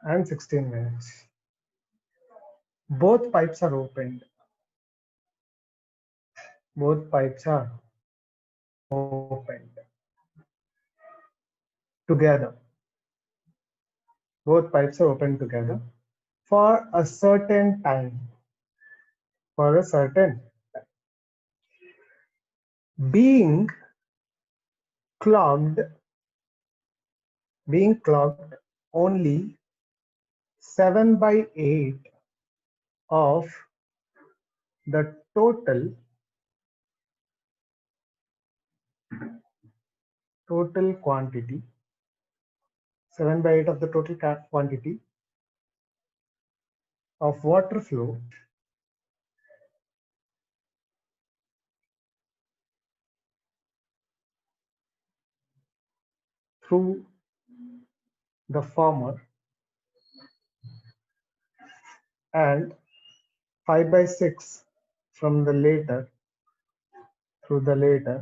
And 16 minutes. Both pipes are opened. Both pipes are opened together. Both pipes are opened together for a certain time. For a certain time. Being clogged only 7/8 of the total quantity, 7/8 of the total quantity of water flow through the former and 5/6 from the later through the later.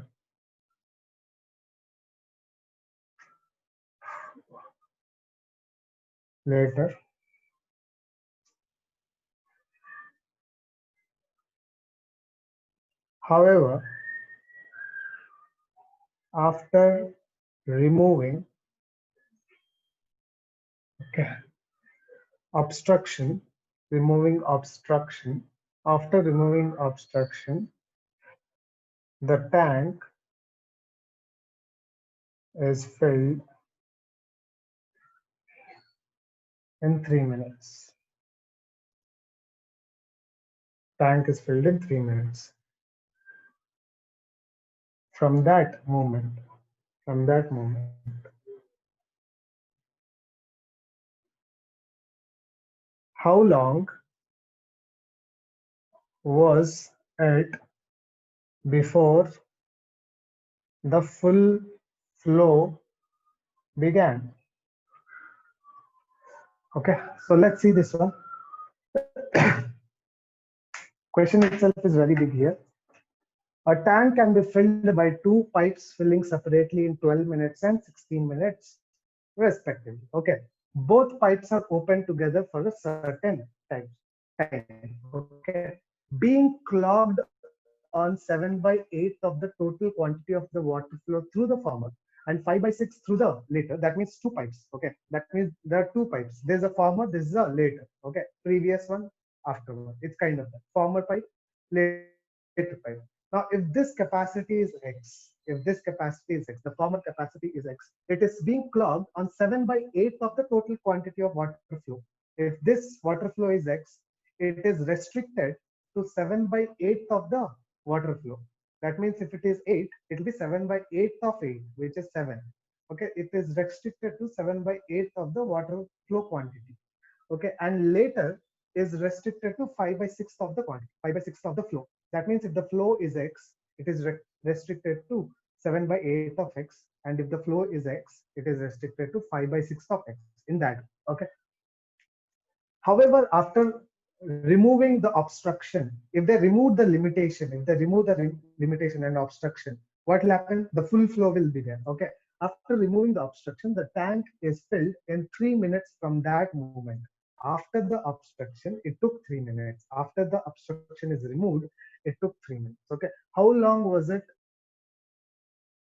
However, after removing obstruction, after removing obstruction, the tank is filled in 3 minutes. Tank is filled in 3 minutes. From that moment, how long was it before the full flow began? Okay, so let's see this one. Question itself is very big here. A tank can be filled by two pipes filling separately in 12 minutes and 16 minutes respectively. Okay, both pipes are open together for a certain time. Okay, being clogged on 7/8 of the total quantity of the water flow through the former and 5/6 through the later. That means two pipes. Okay, that means there are two pipes. There's a former, this is a later. Okay, previous one, afterward. It's kind of that. Former pipe, later pipe. Now, if this capacity is X, the former capacity is X, it is being clogged on 7/8 of the total quantity of water flow. If this water flow is X, it is restricted to 7/8 of the water flow. That means if it is 8, it will be 7/8 of 8, which is 7. Okay, it is restricted to 7/8 of the water flow quantity. Okay, and later is restricted to 5 by 6 of the quantity, 5 by 6 of the flow. That means if the flow is x, it is restricted to 7 by 8 of x, and if the flow is x, it is restricted to 5 by 6 of x in that. Okay. However, after removing the obstruction, if they remove the limitation, if they remove the limitation and obstruction, what will happen? The full flow will be there. Okay. After removing the obstruction, the tank is filled in 3 minutes from that moment. After the obstruction, it took 3 minutes. After the obstruction is removed, it took 3 minutes. Okay. How long was it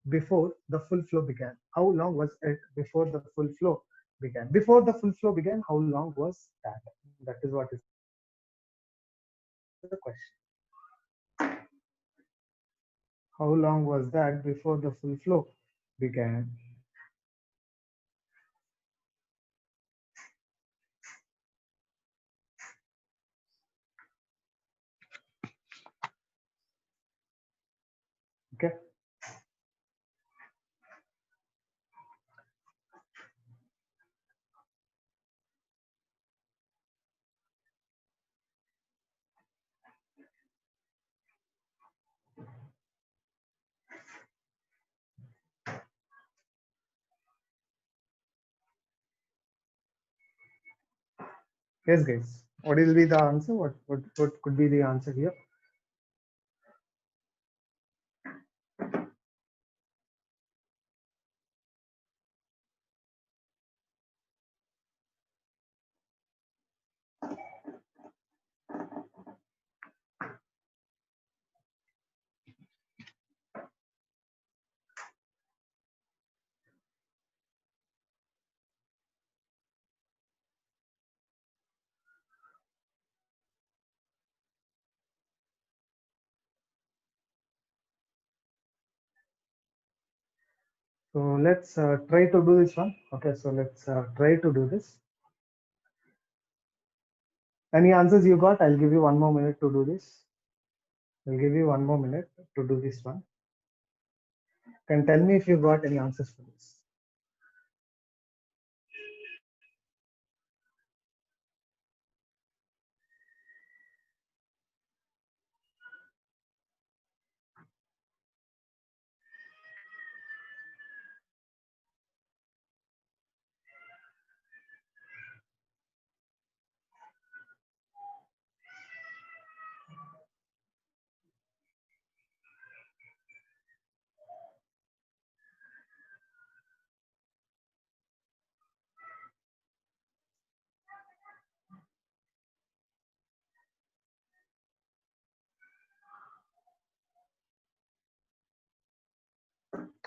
before the full flow began? How long was it before the full flow began? Before the full flow began, how long was that? That is what is the question. How long was that before the full flow began? Okay. Yes, guys. What will be the answer? What could be the answer here? So let's try to do this one. Okay, so let's try to do this. Any answers you got? I'll give you 1 more minute to do this. I'll give you 1 more minute to do this one. Can tell me if you got any answers for this.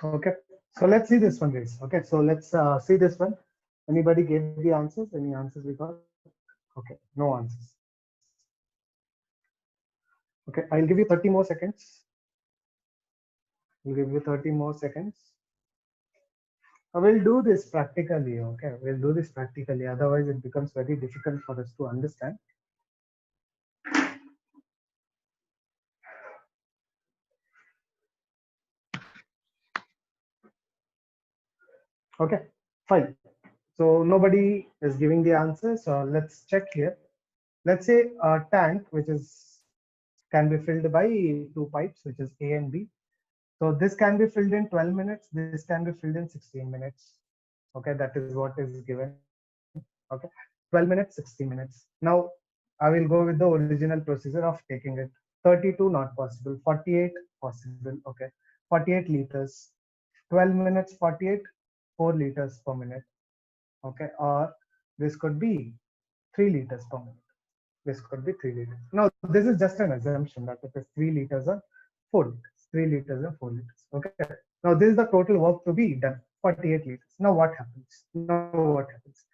Okay, so let's see this one, guys. Okay, so let's see this one. Anybody gave the answers? Any answers we got? Okay, no answers. Okay, I'll give you 30 more seconds. I'll give you 30 more seconds. We'll do this practically. Okay, we'll do this practically. Otherwise, it becomes very difficult for us to understand. Okay, fine. So nobody is giving the answer. So let's check here. Let's say a tank which is can be filled by two pipes, which is A and B. So this can be filled in 12 minutes. This can be filled in 16 minutes. Okay, that is what is given. Okay, 12 minutes, 60 minutes. Now I will go with the original procedure of taking it. 32 not possible, 48 possible. Okay, 48 liters, 12 minutes, 48, 4 liters per minute. Okay, or this could be 3 liters per minute. This could be 3 liters. Now, this is just an assumption that it is 3 liters or 4 liters, 3 liters or 4 liters. Okay. Now, this is the total work to be done, 48 liters. Now, what happens? Now, what happens?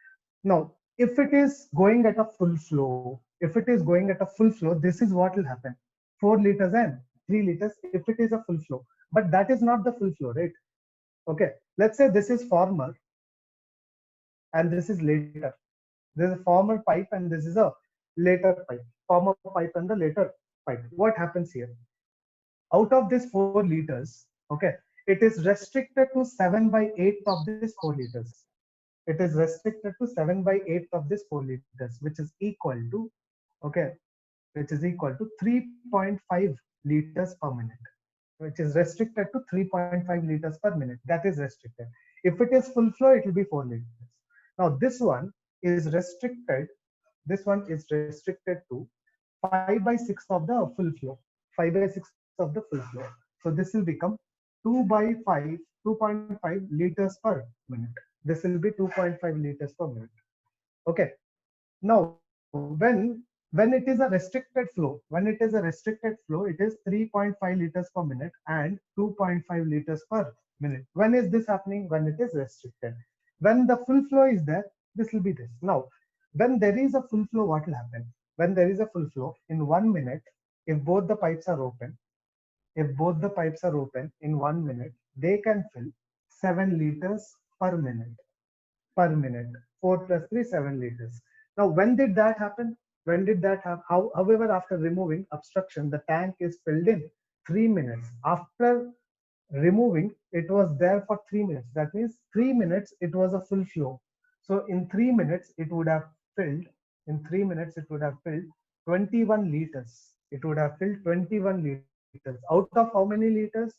Now, if it is going at a full flow, if it is going at a full flow, this is what will happen. 4 liters and 3 liters if it is a full flow. But that is not the full flow, right? Okay. Let's say this is former and this is later. This is a former pipe and this is a later pipe. Former pipe and the later pipe. What happens here? Out of this 4 liters, okay, it is restricted to 7 by 8 of this 4 liters. It is restricted to 7 by 8 of this 4 liters, which is equal to okay, which is equal to 3.5 liters per minute, which is restricted to 3.5 liters per minute. That is restricted. If it is full flow, it will be 4 liters. Now this one is restricted. This one is restricted to 5 by 6 of the full flow. 5 by 6 of the full flow. So this will become 2 by 5, 2.5 liters per minute. This will be 2.5 liters per minute. Okay. Now, when it is a restricted flow, it is 3.5 liters per minute and 2.5 liters per minute. When is this happening? When it is restricted. When the full flow is there, this will be this. Now, when there is a full flow, what will happen? When there is a full flow, in 1 minute, if both the pipes are open, in 1 minute, they can fill 7 liters per minute. 4 plus 3, 7 liters. Now, when did that happen? When did that happen? However, after removing obstruction, the tank is filled in 3 minutes. After removing, it was there for 3 minutes. That means 3 minutes, it was a full flow. So in 3 minutes, it would have filled, 21 liters. It would have filled 21 liters. Out of how many liters?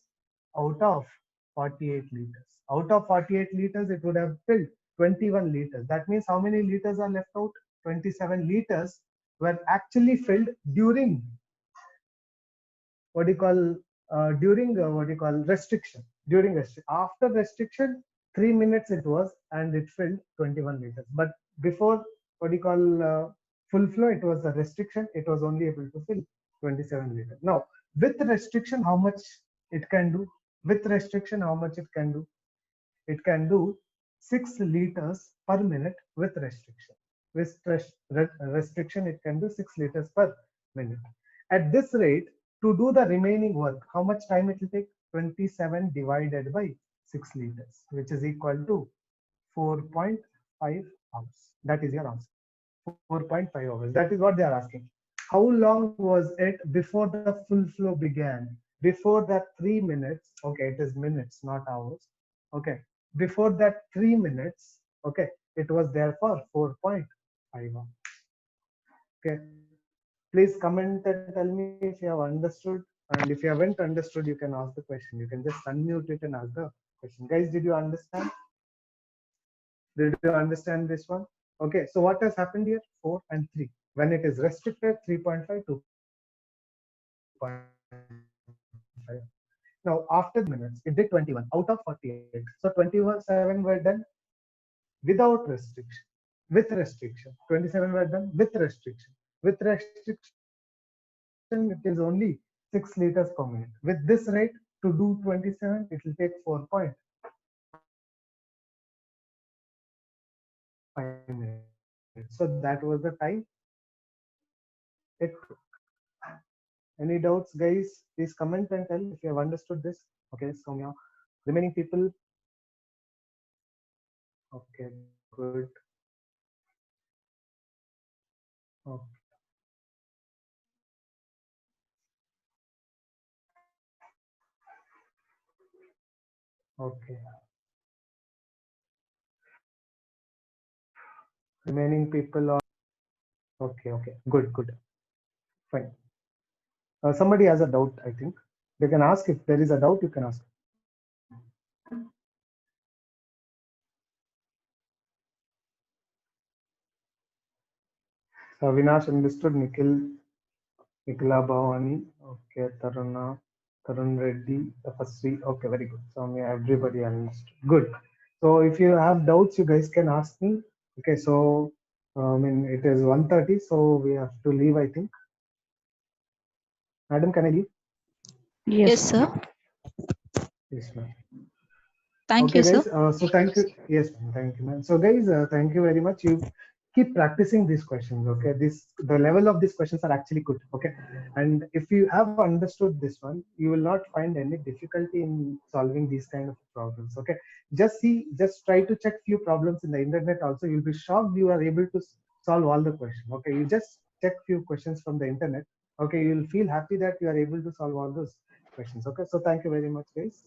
Out of 48 liters. Out of 48 liters, it would have filled 21 liters. That means how many liters are left out? 27 liters were actually filled during restriction. After restriction, 3 minutes it was, and it filled 21 liters. But before full flow, it was a restriction. It was only able to fill 27 liters. Now, with restriction, how much it can do? With restriction, how much it can do? It can do 6 liters per minute with restriction. With restriction, it can do 6 liters per minute. At this rate, to do the remaining work, how much time it will take? 27 divided by 6 liters, which is equal to 4.5 hours. That is your answer. 4.5 hours. That is what they are asking. How long was it before the full flow began? Before that 3 minutes, okay, it is minutes, not hours. Okay, before that 3 minutes, okay, it was there for 4.5 hours. Okay, please comment and tell me if you have understood. And if you haven't understood, you can ask the question. You can just unmute it and ask the question. Guys, did you understand? Did you understand this one? Okay, so what has happened here? 4 and 3. When it is restricted, 3.5, 2.5. Now, after the minutes, it did 21 out of 48. So 27 were done without restriction. With restriction, 27 were done with restriction. With restriction, it is only 6 liters per minute. With this rate, to do 27, it will take 4.5 minutes. So that was the time it took. Any doubts, guys? Please comment and tell if you have understood this. Okay, Soumya. Remaining people. Okay, good. Okay. Okay. Remaining people are okay. Okay. Good. Good. Fine. Somebody has a doubt. I think they can ask. If there is a doubt, you can ask. Avinash understood. Nikhila Bhavani. Okay. Tarun Reddy. Tapasri. Okay. Very good. So everybody understood. Good. So if you have doubts, you guys can ask me. Okay. So it is 1:30, so we have to leave, I think. Madam, can I leave? Yes, sir. Yes, ma'am. Thank Okay, you, sir. guys. So thank you. Yes, ma'am. Thank you, ma'am. So guys, thank you very much. You keep practicing these questions. Okay, the level of these questions are actually good. Okay, and if you have understood this one, you will not find any difficulty in solving these kind of problems. Okay, just try to check few problems in the internet. Also, you'll be shocked you are able to solve all the questions. Okay, you just check few questions from the internet. Okay, you'll feel happy that you are able to solve all those questions. Okay, so thank you very much, guys.